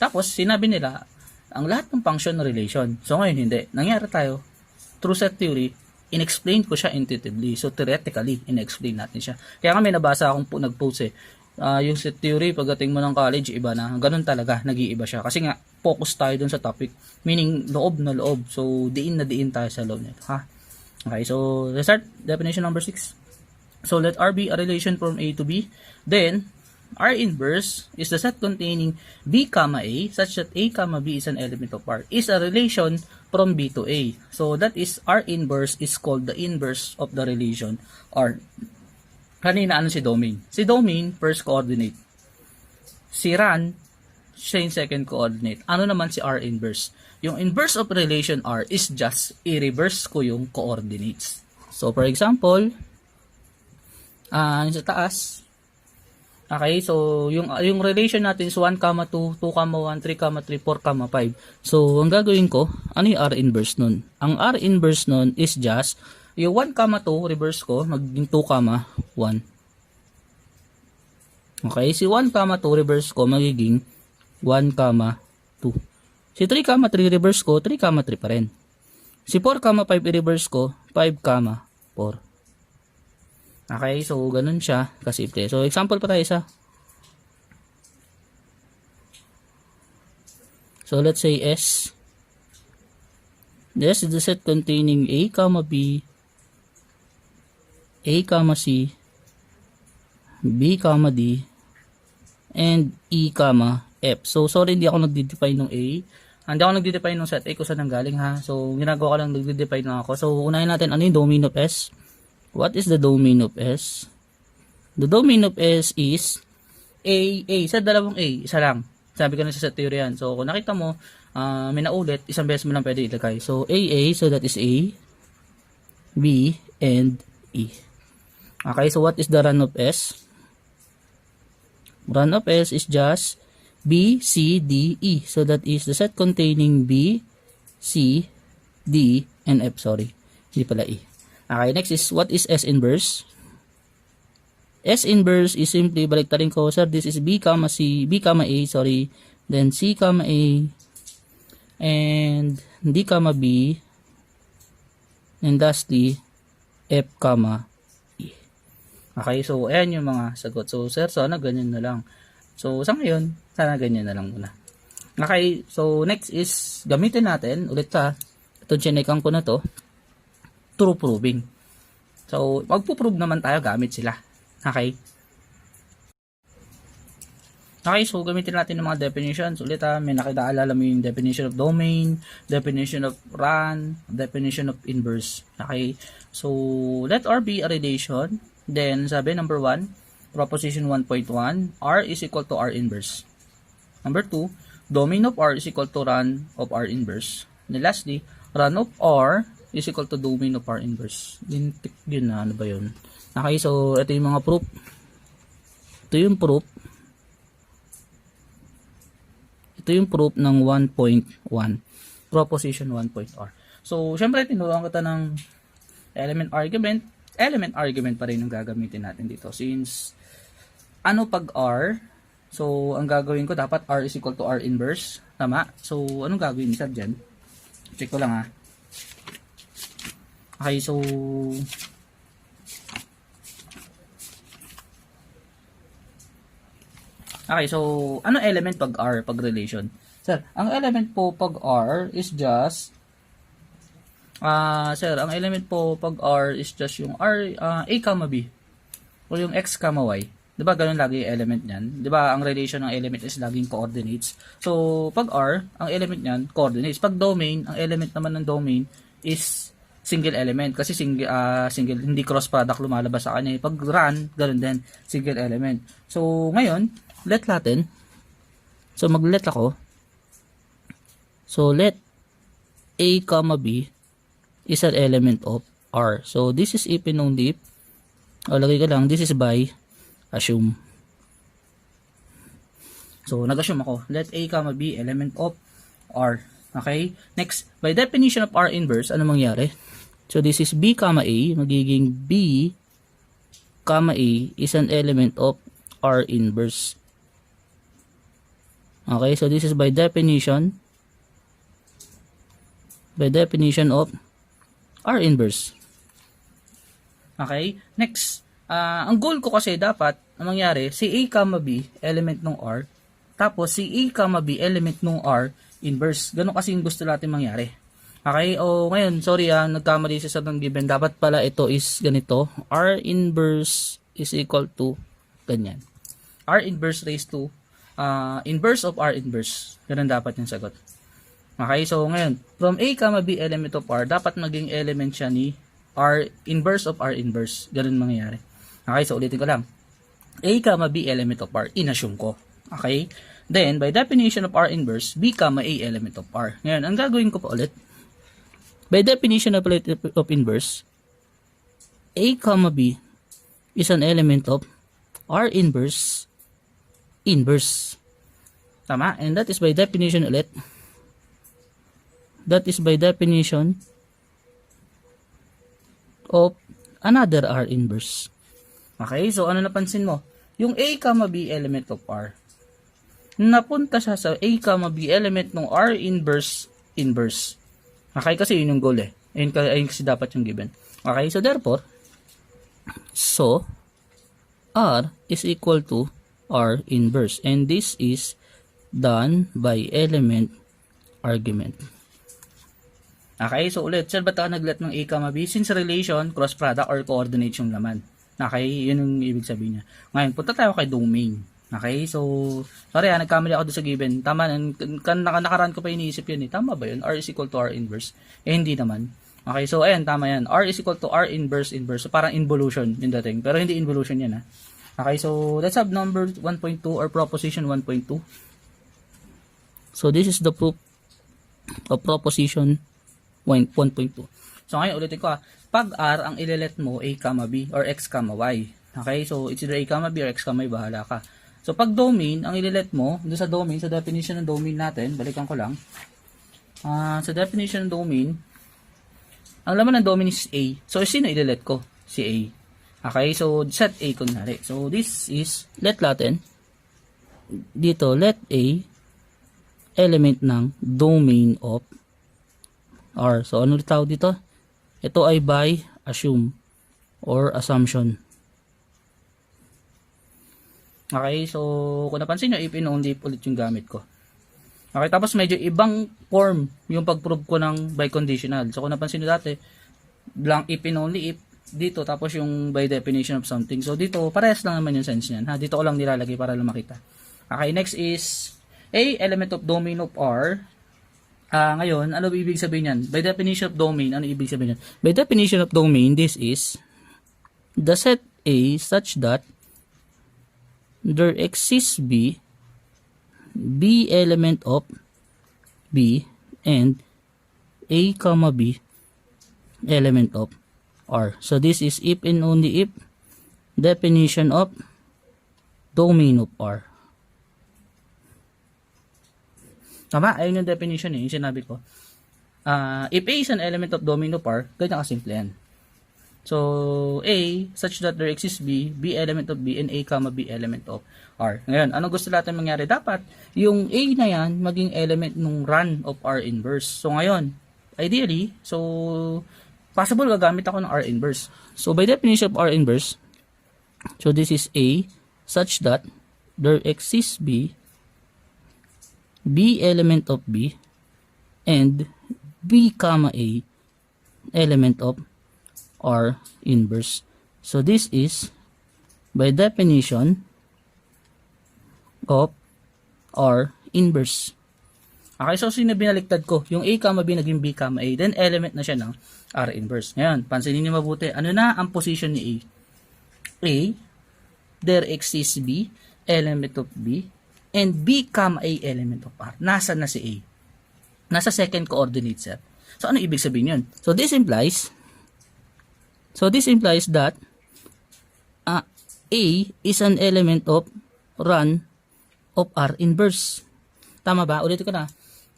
Tapos, sinabi nila, ang lahat ng function relation. So, ngayon hindi. Nangyari tayo, through set theory, in-explain ko siya intuitively. So, theoretically, in-explain natin siya. Kaya kami nabasa akong nag-post yung set theory, pagdating mo ng college, iba na. Ganun talaga, nag-iiba siya. Kasi nga, focus tayo dun sa topic. Meaning, loob na loob. So, diin na diin tayo sa loob nito. Ha? Okay, so let's start definition number 6. So let R be a relation from A to B. Then R inverse is the set containing B, A such that A, B is an element of R. Is a relation from B to A. So that is R inverse is called the inverse of the relation R. Kanina ano si domain? Si domain first coordinate. Si run siya yung second coordinate. Ano naman si R inverse? Yung inverse of relation R is just i-reverse ko yung coordinates. So, for example, sa taas, okay, so, yung relation natin is 1, 2, 2, 1, 3, 3, 4, 5. So, ang gagawin ko, ano yung R inverse nun? Ang R inverse nun is just, yung 1, 2, reverse ko, magiging 2, 1. Okay, si 1, 2, reverse ko, magiging 1, 2. Si 3, 3 reverse ko, 3, 3 pa rin. Si 4, 5 i-reverse ko, 5, 4. Okay, so ganun siya kasimple. So example pa tayo isa. So let's say S. This is the set containing A, B, A, C, B, D, and E, F. So sorry, hindi ako nagde-define ng A. Hindi ako nagde-define ng set A kung saan nanggaling ha. So, ginagawa ko lang, nagde-define lang ako. So, unahin natin, ano yung domain of S? What is the domain of S? The domain of S is A. Sa dalawang A, isa lang. Sabi ko na sa set theory yan. So, kung nakita mo, may naulit, isang beses mo lang pwede ilagay. So, A, so that is A, B, and E. Okay, so what is the run of S? Run of S is just B, C, D, E. So that is the set containing B, C, D, and F. Sorry, hindi pala E. Okay, next is what is S inverse? S inverse is simply, baliktarin ko, sir, this is B, C, B, A, sorry, then C, A, and D, B, and lastly, F, E. Okay, so ayan yung mga sagot. So, sir, sana ganyan na lang. So, sa ngayon, sana ganyan na lang muna. Okay, so next is, gamitin natin, ulit itong chinekan ko na to, true proving. So, magpo-prove naman tayo gamit sila. Okay? Okay, so gamitin natin ng mga definitions. Ulit may nakikaalala mo yung definition of domain, definition of run, definition of inverse. Okay, so let R be a relation. Then, sabi number 1, proposition 1.1, R is equal to R inverse. Number 2, domain of R is equal to run of R inverse. And lastly, run of R is equal to domain of R inverse. Yun na, ano ba yun? Okay, so ito yung mga proof. Ito yung proof. Ito yung proof ng 1.1. Proposition 1.R. So, syempre, tinuruan kita ng element argument. Element argument pa rin yung gagamitin natin dito. Since, ano pag R? So, ang gagawin ko, dapat R is equal to R inverse. Tama? So, anong gagawin nito dyan? Check ko lang ha. Okay, so, okay, so, ano element pag R, pag relation? Sir, ang element po pag R is just, sir, ang element po pag R is just yung R, A, B, o yung X, Y. Diba, ganun lagi yung element niyan? Diba, ang relation ng element is laging coordinates. So, pag R, ang element niyan, coordinates. Pag domain, ang element naman ng domain is single element. Kasi single, hindi cross product lumalabas sa kanya. Pag run, ganun din, single element. So, ngayon, let natin. So, mag-let ako. So, let A, B is an element of R. So, this is if and only if. O, lagay ka lang, this is by assume. So, nag-assume ako. Let A, B element of R. Okay? Next, by definition of R inverse, ano mangyari? So, this is B, A. Magiging B, A is an element of R inverse. Okay, so this is by definition of R inverse. Okay, next, ang goal ko kasi dapat, ang mangyari, si A, B, element ng R, tapos si A, B, element ng R inverse. Ganun kasi yung gusto natin mangyari. Okay, ngayon, sorry nagkamali sa ng given. Dapat pala ito is ganito, R inverse is equal to ganyan. R inverse raised to inverse of R inverse. Ganun dapat yung sagot. Okay, so ngayon, from A, B element of R, dapat maging element siya ni R inverse of R inverse. Ganun mangyayari. Okay, so ulitin ko lang. A, B element of R, inassume ko. Okay, then by definition of R inverse, B, A element of R. Ngayon, ang gagawin ko pa ulit, by definition of inverse, A, B is an element of R inverse. Tama? And that is by definition ulit. That is by definition of another R inverse. Okay, so ano napansin mo? Yung A, B element of R, napunta siya sa A, B element ng R inverse. Okay, kasi yun yung goal eh. Ayun kasi dapat yung given. Okay, so therefore, R is equal to R inverse. And this is done by element argument. Okay, so ulit, sir, ba't ka nag-let ng A, B? Since relation, cross product, or coordinate yung laman. Okay, yun yung ibig sabihin niya. Ngayon, punta tayo kay domain. Okay, so, sorry nagkamali ako doon sa given. Tama, nakaraan ko pa iniisip yun eh. Tama ba yun? R is equal to R inverse. Eh, hindi naman. Okay, so, ayan, tama yan. R is equal to R inverse. So, parang involution yung dating. Pero hindi involution yan ha. Okay, so, let's have number 1.2 or proposition 1.2. So, this is the proof of proposition 1.2. So, ngayon, ulitin ko pag R, ang ililet mo, A, B, or X, Y. Okay, so, it's either A, B, or X, Y, bahala ka. So, pag domain, ang ililet mo, doon sa domain, sa definition ng domain natin, balikan ko lang. Sa definition ng domain, ang laman ng domain is A. So, sino ililet ko? Si A. Okay, so, set A kunwari. So, this is, let natin, dito, let A, element ng domain of R. So, ano tawag dito? Ito ay by assume or assumption. Okay, so kung napansin nyo, if and only if ulit yung gamit ko. Okay, tapos medyo ibang form yung pag-prove ko ng by conditional. So kung napansin nyo dati, blank if and only if dito, tapos yung by definition of something. So dito, parehas lang naman yung sense niyan. Dito ko lang nilalagay para lang makita. Okay, next is A, element of domain of R. Ngayon, ano ibig sabihin yan? By definition of domain, ano ibig sabihin yan? By definition of domain, this is the set A such that there exists B element of B, and A comma B element of R. So this is if and only if definition of domain of R. Tama? Ayun yung definition yung sinabi ko. If A is an element of domain of R, ganyan kasimple yan. So, A, such that there exists B element of B, and A, comma, B element of R. Ngayon, ano gusto natin mangyari? Dapat, yung A na yan, maging element nung run of R inverse. So, ngayon, ideally, possible gagamit ako ng R inverse. So, by definition of R inverse, so this is A, such that there exists B element of B, and B, comma, A element of R inverse. So this is by definition of R inverse. Okay, so sino binaliktad ko? Yung A, comma, B naging B, comma, A. Then element na siya ng R inverse. Ngayon, pansinin niyo mabuti. Ano na ang position ni A? A, there exists B, element of B, and B, comma, A element of R. Nasa na si A? Nasa second coordinate set. So ano ibig sabihin yun? So this implies that A is an element of run of R inverse. Tama ba? Ulit ko na.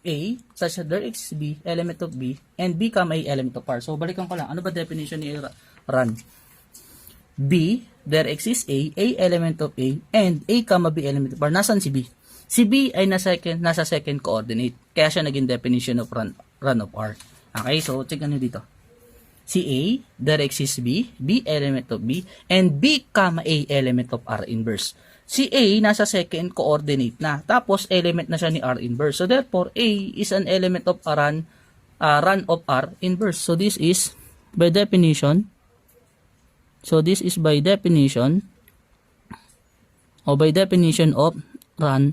A, such that there exists B, element of B, and B, comma, A element of R. So balikan ko lang. Ano ba definition ni run? B, there exists A element of A, and A, comma, B element of R. Nasaan si B? Si B ay nasa second coordinate. Kaya siya naging definition of run of R. Okay, so check nyo dito. Si A, there exists B element of B, and B, comma, A element of R inverse. Si A, nasa second coordinate na. Tapos, element na siya ni R inverse. So, therefore, A is an element of a run of R inverse. So, this is by definition. O by definition of run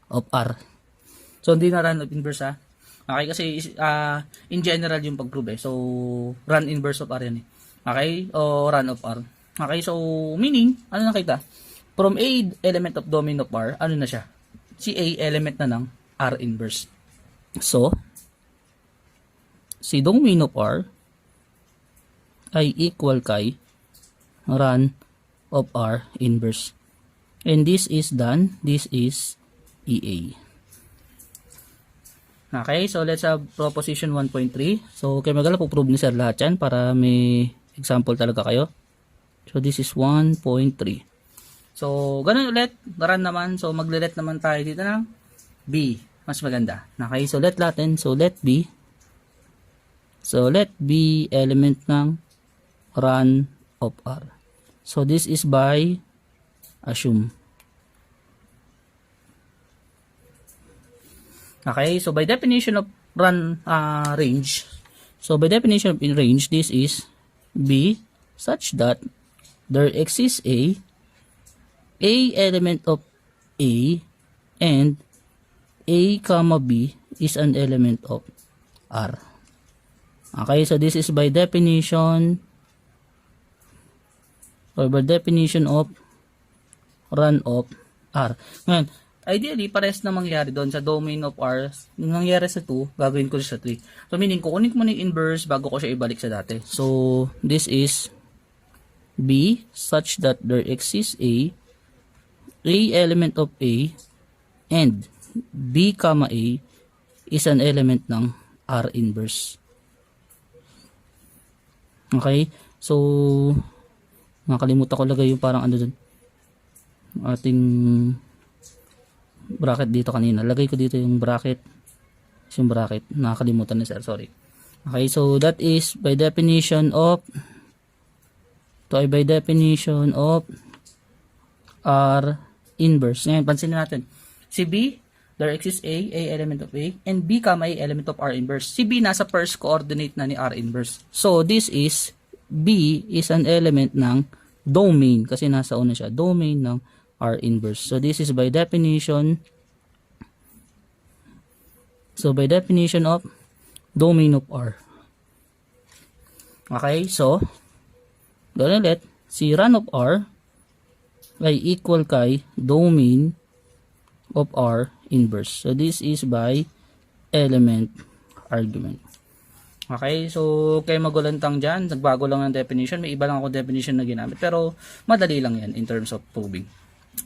of R. So, hindi na run of inverse ha. Okay, kasi in general yung pag-prove eh. So, run inverse of R yan eh. Okay, o run of R. Okay, so, meaning, ano nakita? From A element of domain of R, ano na siya? Si A element na ng R inverse. So, si domain of R ay equal kay run of R inverse. And this is done. This is EA. Okay, so let's have proposition 1.3. So, kaya magala po prove ni sir lahat yan para may example talaga kayo. So, this is 1.3. So, ganun ulit. Run naman. So, magle-let naman tayo dito ng B. Mas maganda. Okay, so let natin. So, let B. So, let B element ng run of R. So, this is by assume. Okay, so by definition of run range. So, by definition of range, this is B such that there exists A element of A, and A, comma B is an element of R. Okay, so this is by definition or by definition of run of R. Ngayon, ideally, pares na mangyari doon sa domain of R. Yung nangyari sa 2, gagawin ko sa 3. So, meaning, kukunin ko muna yung inverse bago ko siya ibalik sa dati. So, this is B such that there exists A element of A, and B, comma A is an element ng R inverse. Okay? So, nakalimutan ko lagay yung parang ano dun. Ating bracket dito kanina. Lagay ko dito yung bracket. Yung bracket. Nakakalimutan na sir. Sorry. Okay, so that is by definition of R inverse. Ngayon, pansinin natin. Si B, there exists A element of A, and B, comma A element of R inverse. Si B, nasa first coordinate na ni R inverse. So, this is, B is an element ng domain, kasi nasa una siya, domain ng R inverse. So this is by definition. So by definition of domain of R. Okay, so gano'n ulit, si run of R ay equal kay domain of R inverse. So this is by element argument. Okay, so kayo magulantang dyan, nagbago lang ng definition, may iba lang ako definition na ginamit, pero madali lang yan in terms of proving.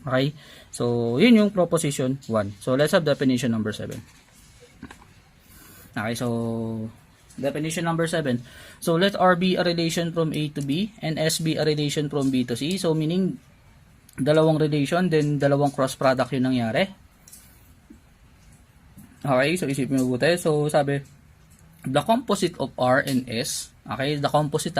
Okay, so yun yung proposition 1. So let's have definition number 7. Okay, so definition number 7. So let R be a relation from A to B and S be a relation from B to C. So meaning dalawang relation, then dalawang cross product yung nangyari. Okay, so isipin mo mabuti. So sabi, the composite of R and S. Okay, the composite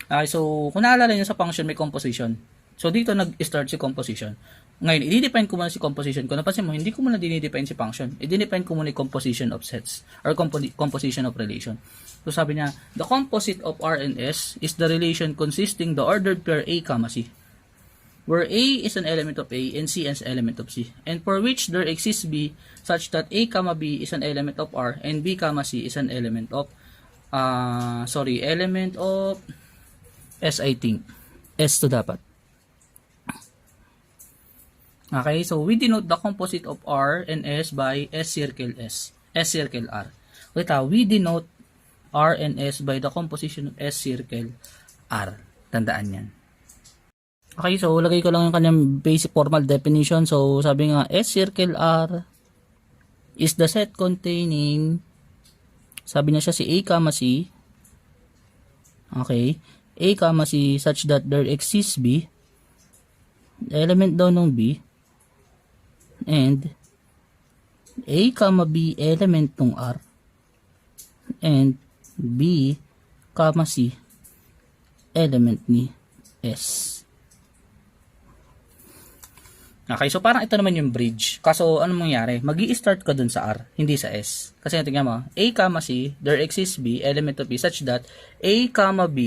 Okay, so kung naalala nyo sa function may composition. So dito nag-start si composition. Ngayon, i-define ko muna si composition. Kung napansin mo, hindi ko muna dinidefine si function. I-define ko muna yung composition of sets or composition of relation. So sabi niya, the composite of R and S is the relation consisting the ordered pair A, C, where A is an element of A and C is an element of C, and for which there exists B such that A, B is an element of R and B, C is an element of element of S, I think. S to dapat. Okay, so we denote the composite of R and S by S circle R. Wait, we denote R and S by the composition of S circle R. Tandaan yan. Okay, so lagay ko lang yung kanyang basic formal definition. So sabi nga, S circle R is the set containing, sabi na siya si A, C. Okay, A, C such that there exists B, element daw ng B, and A, B element ng R, and B, C element ni S. Okay, so parang ito naman yung bridge. Kaso ano mangyari? Magi-start ka dun sa R, hindi sa S. Kasi tingnan mo, A, C, there exists B, element of B such that A, B,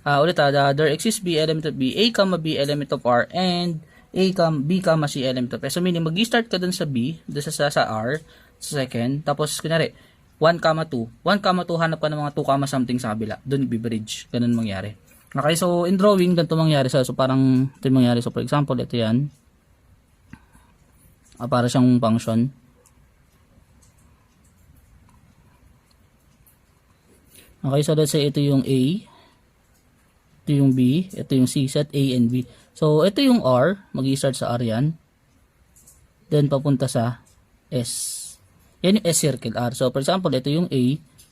there exists B, element of B, A, B, element of R, and A, B, C, element of S. So meaning, magi-start ka dun sa B, dun sa R, sa second, tapos kunwari, 1, 2. 1, 2, hanap ka ng mga 2, something sa kabila. Dun bibridge. Ganun mangyari. Okay, so in drawing, ganito mangyari sa, so parang ito mangyari. So for example, ito yan. Para siyang function. Okay, so let's say ito yung A, ito yung B, ito yung C, set A and B. So ito yung R, mag-i-start sa R yan. Then papunta sa S. Yan yung S circle R. So for example, ito yung A,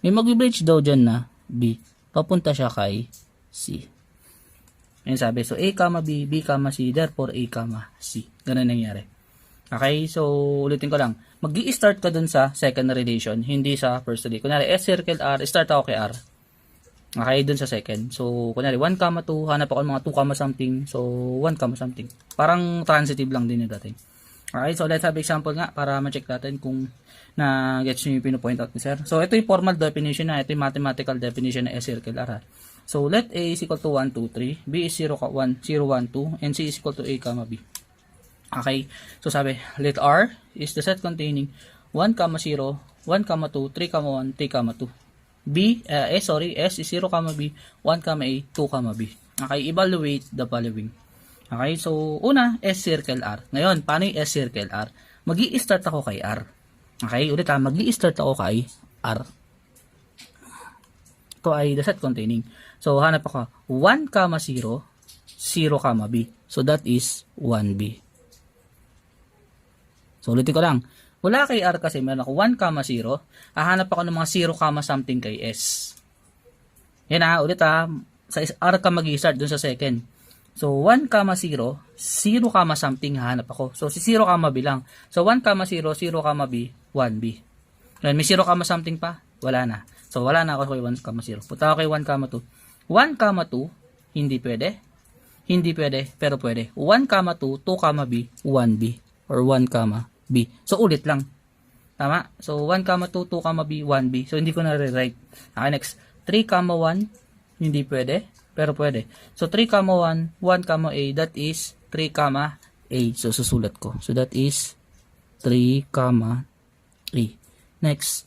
may mag-bridge daw dyan na B. Papunta siya kay C. Yan sabi. So, A, B, B, C, therefore A, C. Ganun nangyari. Okay? So, ulitin ko lang. Mag-i-start ka dun sa second relation, hindi sa first relation. Kunwari, S circle R, start ako kay R. Okay? Dun sa second. So, kunwari, 1, 2, hanap ako ng mga 2, something. So, 1, something. Parang transitive lang din yung dating. Okay? So, let's have example nga para ma-check natin kung na-gets nyo yung pinupoint out ni sir. So, ito yung formal definition na. Ito yung mathematical definition na S circle R. So, let A is equal to 1, 2, 3, B is 0, 1, 2, and C is equal to A, B. Okay, so sabi, let R is the set containing 1, 0, 1, 2, 3, 1, 3, 2. S is 0, B, 1, A, 2, B. Okay, evaluate the following. Okay, so una, S circle R. Ngayon, paano yung S circle R? Mag-i-start ako kay R. Okay, ulit mag-i-start ako kay R. Ito ay the set containing. So, hanap ako 1, 0, 0, B. So, that is 1B. So, ulitin ko lang. Wala kay R kasi meron ako 1, 0. Hahanap ako ng mga 0, something kay S. Yan ulit sa R ka mag-i-start dun sa second. So, 1, 0, 0, something hahanap ako. So, si 0, B lang. So, 1, 0, 0, B, 1B. Yan, may 0, something pa? Wala na. So, wala na ako kay 1, 0. Punta ako kay 1, 2. 1, 2, hindi pwede. Hindi pwede, pero pwede. 1, 2, 2, B, 1B. Or 1, B. So, ulit lang. Tama? So, 1, 2, 2, B, 1B. So, hindi ko na re-write. Okay, next. 3, 1, hindi pwede, pero pwede. So, 3, 1, 1, A, that is 3, A. So, susulat ko. So, that is 3, A. Next.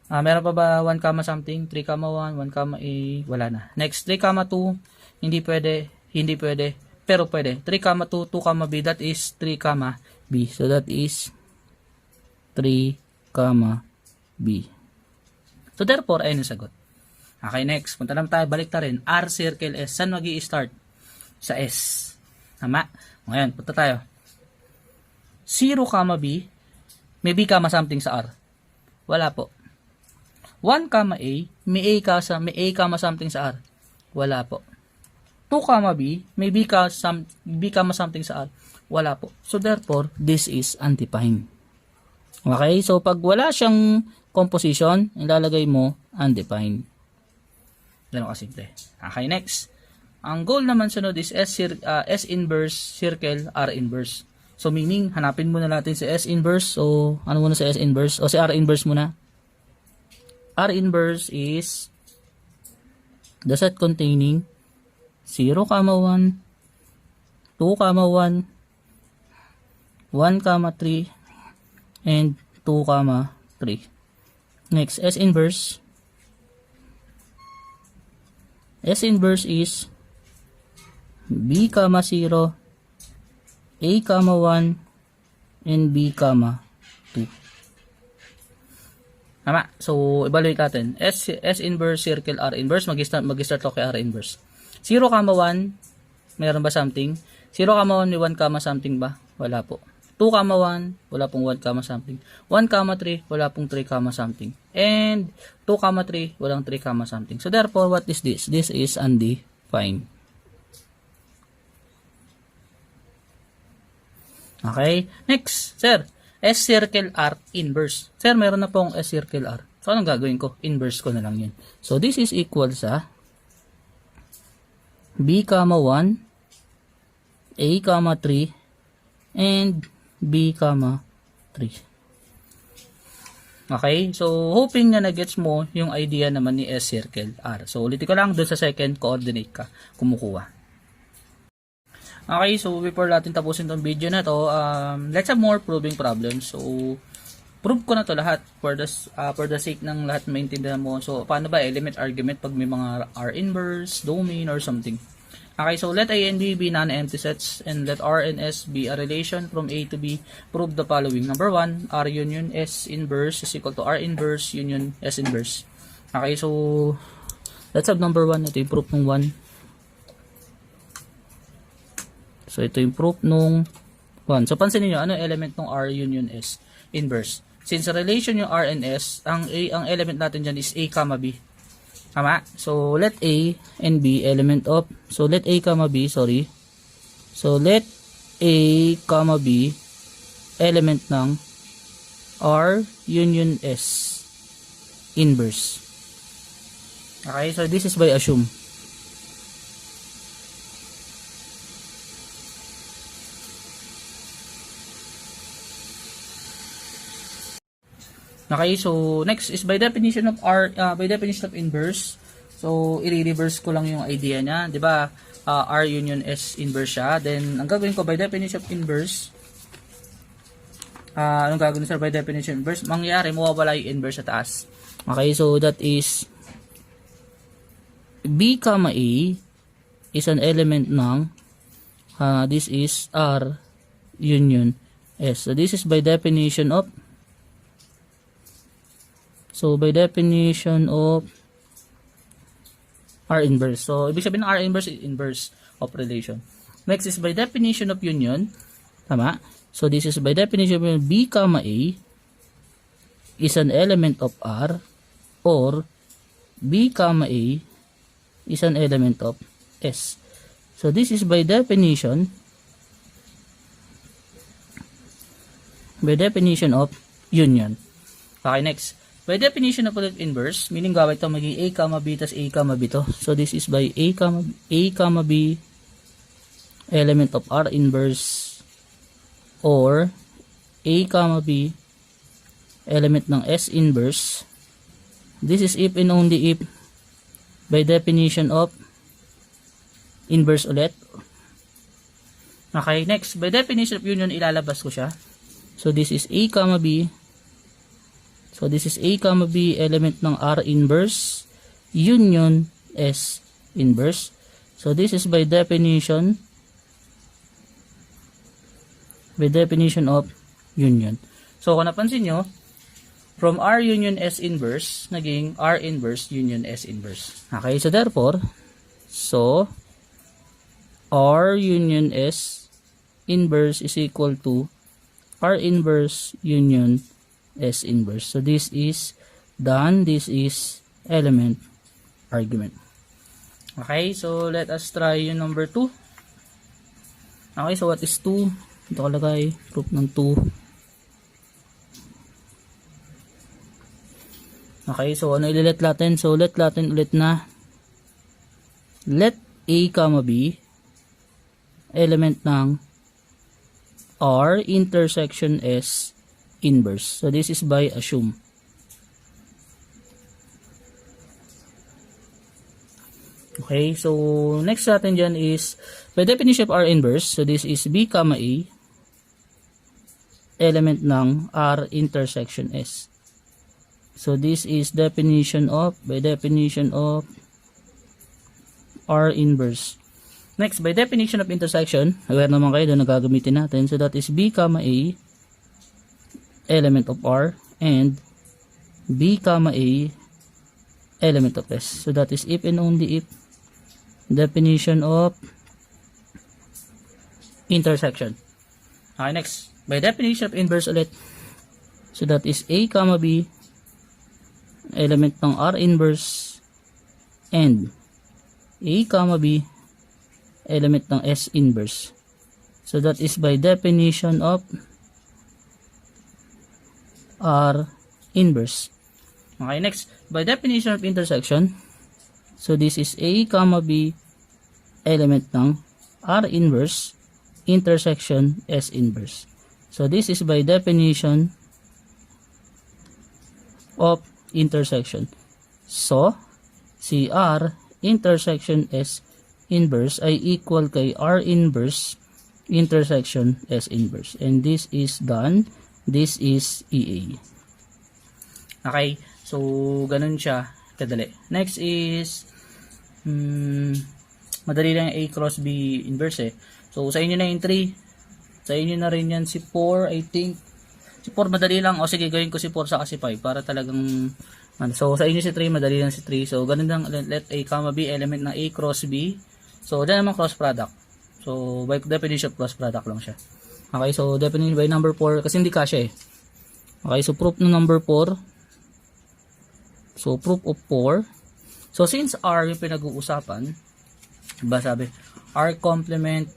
Meron pa ba 1, something? 3, 1, 1, A. Wala na. Next, 3, 2. Hindi pwede. Hindi pwede. Pero pwede. 3, 2, 2, B. That is 3, B. So, that is 3, B. So, therefore, ayun yung sagot. Okay, next. Punta naman tayo. Balik ta rin. R circle S. Saan mag-i-start? Sa S. Tama? Ngayon, punta tayo. 0, B. May B, something sa R. Wala po. 1, A. May A, something sa R. Wala po. 2, B. May B, something sa R. Wala po. So, therefore, this is undefined. Okay? So, pag wala siyang composition, ilalagay mo undefined. Ganun kasimple. Okay, next. Ang goal naman sunod is S inverse circle R inverse. So, meaning, hanapin muna natin si S inverse. So, ano muna si S inverse? O si R inverse muna. R inverse is the set containing 0, 1, 2, 1, 1, 3, and 2, 3. Next, S inverse. S inverse is B, 0, A, 1, and B, 2. Tama. So, evaluate natin. S inverse circle R inverse. Mag-start ko kay R inverse. 0, 1. Meron ba something? 0, 1 may 1, something ba? Wala po. 2, 1. Wala pong 1, something. 1, 3. Wala pong 3, something. And 2, 3. Walang 3, something. So, therefore, what is this? This is undefined. Okay. Next, sir. S circle R inverse. Sir, meron na pong S circle R. So, anong gagawin ko? Inverse ko na lang yun. So, this is equal sa B, 1, A, 3, and B, 3. Okay? So, hoping na na-gets mo yung idea naman ni S circle R. So, ulitin ko lang doon sa second coordinate ka kumukuha. Okay, so before natin tapusin tong video na to, let's have more proving problems. So, prove ko na to lahat for the sake ng lahat maintindihan mo. So, paano ba element argument pag may mga R inverse, domain, or something? Okay, so let A and B be non-empty sets and let R and S be a relation from A to B. Prove the following. Number 1, R union S inverse is equal to R inverse union S inverse. Okay, so let's have number 1. Ito yung proof ng 1. So, ito yung proof nung 1. So, pansinin nyo, ano element ng R union S? Inverse. Since relation yung R and S, ang element natin dyan is A, B. Tama? So, let A and B element of, so let A, B, sorry. So, let A, B element ng R union S inverse. Okay? So, this is by assume. Okay, so next is by definition of inverse. So i-reverse ko lang yung idea niya, 'di ba? R union S inverse siya. Then ang gagawin ko by definition of inverse, anong gagawin sir by definition of inverse? Mangyayari mawawala yung inverse sa taas. Okay, so that is B, A is an element ng this is R union S. So this is by definition of R inverse. So, ibig sabihin ng R inverse is inverse of relation. Next is by definition of union. Tama? So, this is by definition of B, A is an element of R or B, A is an element of S. So, this is by definition of union. Okay, next. By definition of inverse, meaning gawin ito maging A, B, tas A, B to. So, this is by A, B element of R inverse or A, B element ng S inverse. This is if and only if by definition of inverse ulit. Okay, next, by definition of union, ilalabas ko siya. So, this is A, B. So, this is A, B, element ng R inverse, union S inverse. So, this is by definition of union. So, kung napansin nyo, from R union S inverse, naging R inverse union S inverse. Okay, so therefore, R union S inverse is equal to R inverse union S inverse. So this is done. This is element argument. Okay, so let us try yung number 2. Okay, so what is 2? Ito kalagay, proof ng 2. Okay, so ano ililet natin? So let natin ulit na let A, B element ng R intersection S inverse. So this is by assume. Okay, so next natin dyan is by definition of R inverse. So this is B, A element ng R intersection S. So this is definition of by definition of R inverse. Next, by definition of intersection, aware naman kayo doon na gagamitin natin. So that is B, A element of R and B, A element of S. So that is if and only if definition of intersection. Okay, next, by definition of inverse ulit. So that is A, B element ng R inverse and A, B element ng S inverse. So that is by definition of R inverse. Okay, next, by definition of intersection. So this is A, B element ng R inverse intersection S inverse. So this is by definition of intersection. So si R intersection S inverse ay equal kay R inverse intersection S inverse. And this is done. This is EA. Okay. So, ganun siya kadali. Next is madali lang A cross B inverse eh. So, sa inyo na yung 3. Sa inyo na rin yan si 4, I think. Si 4 madali lang. O sige, gawin ko si 4 sa kasi 5 para talagang so, sa inyo si 3, madali lang si 3. So, ganun lang. Let A, B element ng A cross B. So, dyan naman cross product. So, by definition cross product lang siya. Okay, so definition by number 4 kasi hindi kasya eh. Okay, so proof ng number 4. So, proof of 4. So, since R yung pinag-uusapan, diba sabi, R complement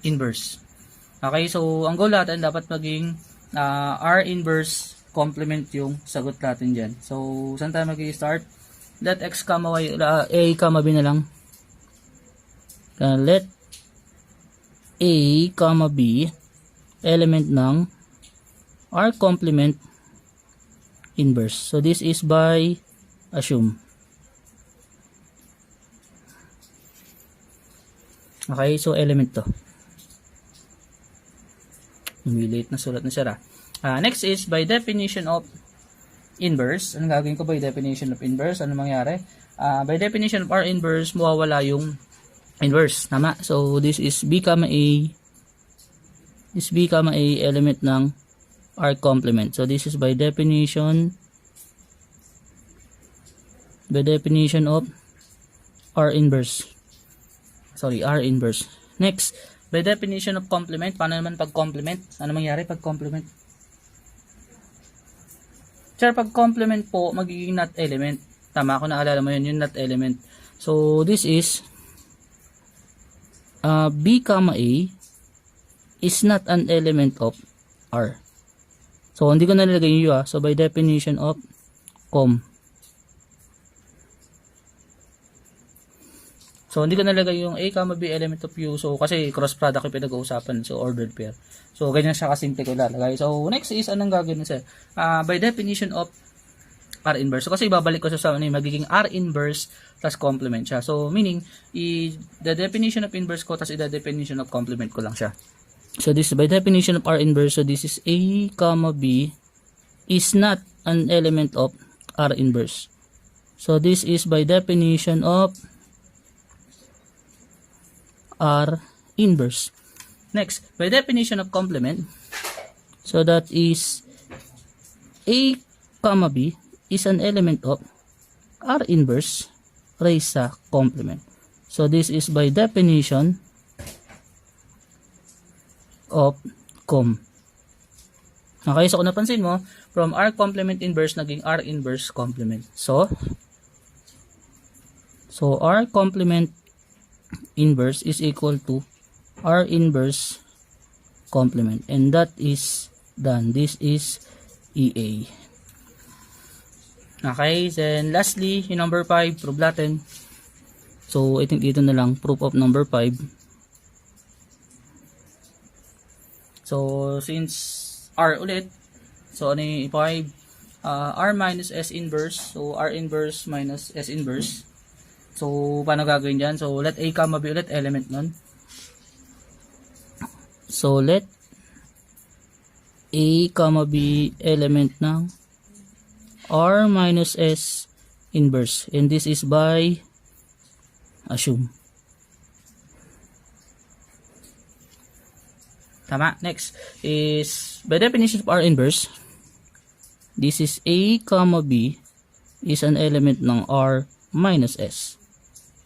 inverse. Okay, so ang goal natin dapat maging R inverse complement yung sagot natin dyan. So, saan tayo mag-i-start? Let X, Y, A, B na lang. Let A, B element ng R complement inverse. So this is by assume. Okay, so element to. Umilit na sulat na siya. Next is by definition of inverse. Anong gagawin ko by definition of inverse? Ano mangyari? By definition of R inverse, mawawala yung inverse. Tama. So, this is B, A. This B, A element ng R complement. So, this is by definition of R inverse. Sorry, R inverse. Next, by definition of complement. Paano naman pag complement? Ano mangyari pag complement? Sir, pag complement po, magiging not element. Tama, ako naalala mo yun, yung not element. So, this is B, A is not an element of R. So, hindi ko nalagay yung U. So, by definition of com. So, hindi ko nalagay yung A, B element of U. So, kasi cross product yung pinag-uusapan. So, ordered pair. So, ganyan siya kasimple ko lalagay. So, next is, anong gagawin siya? By definition of R inverse. So, kasi ibabalik ko sa magiging R inverse plus complement siya. So, meaning, the definition of inverse ko, tas the definition of complement ko lang siya. So, this is by definition of R inverse. So, this is A, B is not an element of R inverse. So, this is by definition of R inverse. Next, by definition of complement, so that is A, B is an element of R inverse raised sa complement. So, this is by definition of com. Okay, so kung napansin mo, from R complement inverse, naging R inverse complement. So R complement inverse is equal to R inverse complement. And that is done. This is EA. Okay, then lastly, yung number 5, prove natin. So, I think dito na lang, proof of number 5. So, since R ulit, so ano yung 5? R minus S inverse. So, R inverse minus S inverse. So, paano gagawin dyan? So, let A, B ulit element nun. So, let A, B element ng R minus S inverse. And this is by assume. Tama. Next is, by definition of R inverse, this is A, B is an element ng R minus S.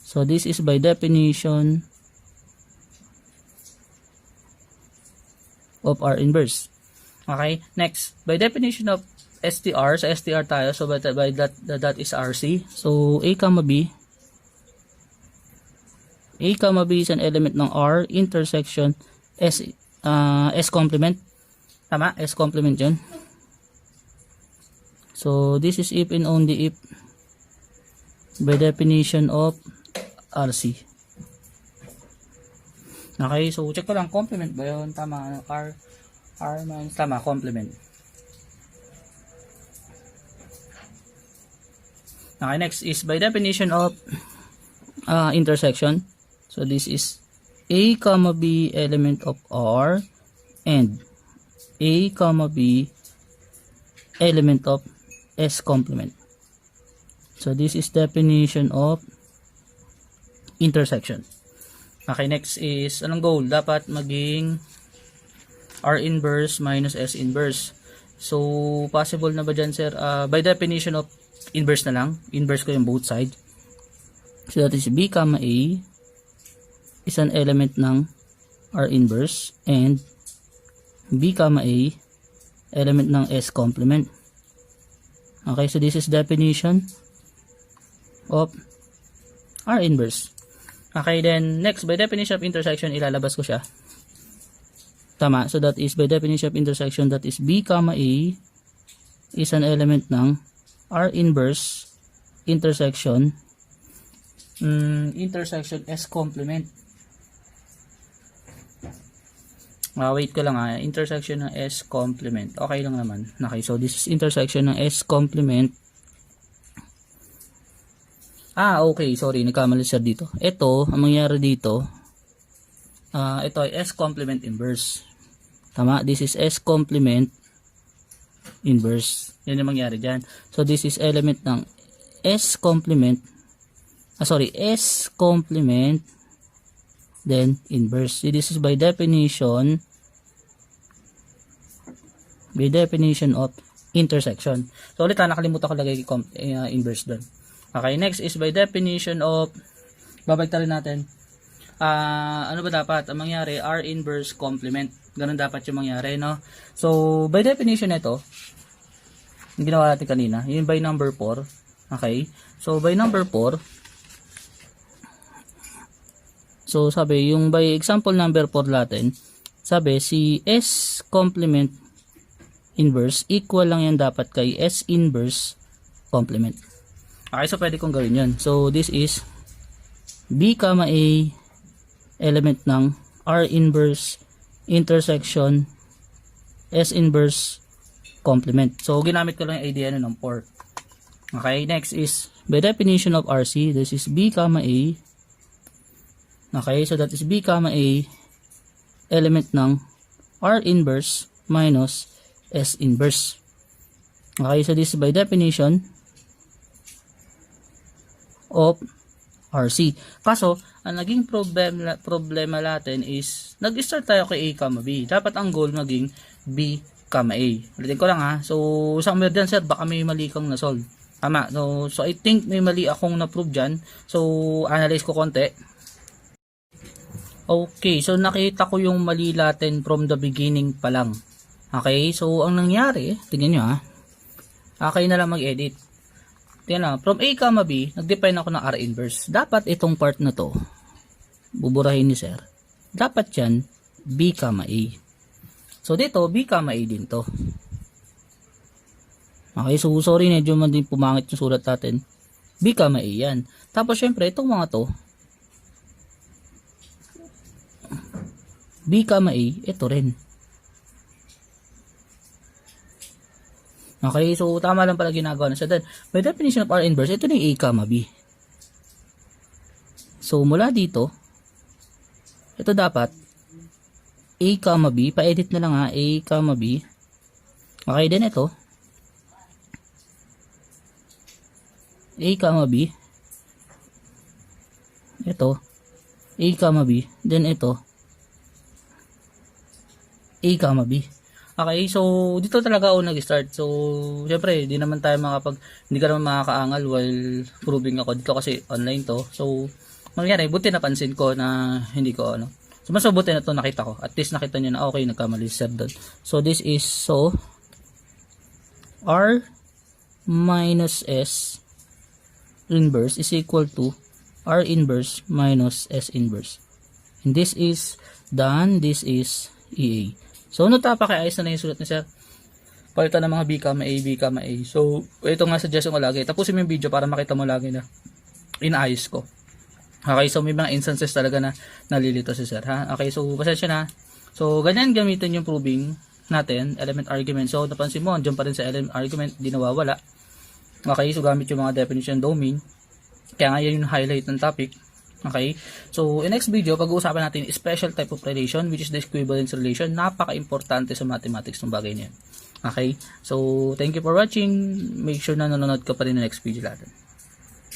So, this is by definition of R inverse. Okay. Next, by definition of STR, sa STR tayo, so by that is RC. So, A, B is an element ng R intersection S complement. Tama? S complement yun. So, this is if and only if by definition of RC. Okay, so check ko lang, complement ba yun? Tama, R minus, tama, complement. Okay, next is by definition of intersection. So, this is A, B element of R and A, B element of S complement. So, this is definition of intersection. Okay, next is, anong goal? Dapat maging R inverse minus S inverse. So, possible na ba dyan, sir? By definition of inverse na lang. Inverse ko yung both side. So, that is B, A is an element ng R inverse and B, A element ng S complement. Okay, so this is definition of R inverse. Okay, then next, by definition of intersection, ilalabas ko siya. Tama, so that is by definition of intersection, that is B, A is an element ng R inverse intersection S complement. Wait ko lang intersection ng S complement. Okay lang naman. Okay, so this is intersection ng S complement. Okay, sorry, nagkamali siya dito. Ito, ang mangyari dito, ito ay S complement inverse. Tama, this is S complement inverse. Yan yung mangyari dyan. So, this is element ng S complement, S complement, then inverse. So, this is by definition of intersection. So, ulit nakalimutan ko lagay inverse doon. Okay, next is by definition of, babagtarin natin, ano ba dapat? Ang mangyari, R inverse complement. Ganun dapat yung mangyari, no? So, by definition nito, yung ginawa natin kanina, yung by number 4. Okay? So, by number 4, so, sabi, yung by example number 4 natin, sabi, si S complement inverse, equal lang yan dapat kay S inverse complement. Okay, so pwede kong gawin yun. So, this is B, A element ng R inverse intersection S inverse complement. So, ginamit ko lang yung idea ng 4. Okay, next is by definition of RC, this is B comma A. Okay, so that is B comma A element ng R inverse minus S inverse. Okay, so this is by definition of RC. Kaso, ang naging problema natin is nag-start tayo kay A comma B. Dapat ang goal maging B comma A. Ulitin ko lang ha. So, somewhere dyan sir, baka may mali kang na-solve. Tama. So I think may mali akong na-prove dyan. So, analyze ko konti. Okay, so nakita ko yung mali natin from the beginning pa lang. Okay, so ang nangyari, tingnan nyo ha. Okay na lang mag-edit. Tingnan na, from A comma B, nag-define ako ng R inverse. Dapat itong part na to, buburahin ni sir. Dapat yan, B comma A. So dito, B comma A din to. Okay, so sorry, medyo man din pumangit yung sulat natin. B comma A yan. Tapos syempre, itong mga to, B comma A, ito rin. Okay, so tama lang pala ginagawa na sa dan. By definition of R inverse, ito na yung A comma B. So mula dito, ito dapat A comma B, pa-edit na lang ha, A comma B. Okay, then ito A comma B, ito A comma B, then ito A comma B. Okay, so dito talaga ako nag-start. So syempre, hindi naman tayo hindi ka naman makakaangal while proving ako dito kasi online to. So mangyari, buti napansin ko na hindi ko So mas mabuti na to nakita ko. At least nakita niyo na okay, nagkamali si sir doon. So this is R minus S inverse is equal to R inverse minus S inverse. And this is done. This is EA. So ano pakiayos na yung sulat ni sir. Palitan ng mga B comma A, B comma A. So ito nga suggestion ko lagi. Tapusin mo yung video para makita mo lagi na inaayos ko. Okay, so may mga instances talaga na nalilito si sir ha. Okay, so pasensya na. So ganyan gamitin yung proving natin, element argument. So napansin mo, andyan pa rin sa element argument, di nawawala. Okay, so gamit yung mga definition domain. Kaya nga yun yung highlight ng topic. Okay, so in next video, pag-uusapan natin special type of relation, which is the equivalence relation. Napaka-importante sa mathematics ng bagay niyan. Okay, so thank you for watching. Make sure na nanonood ka pa rin ng next video natin.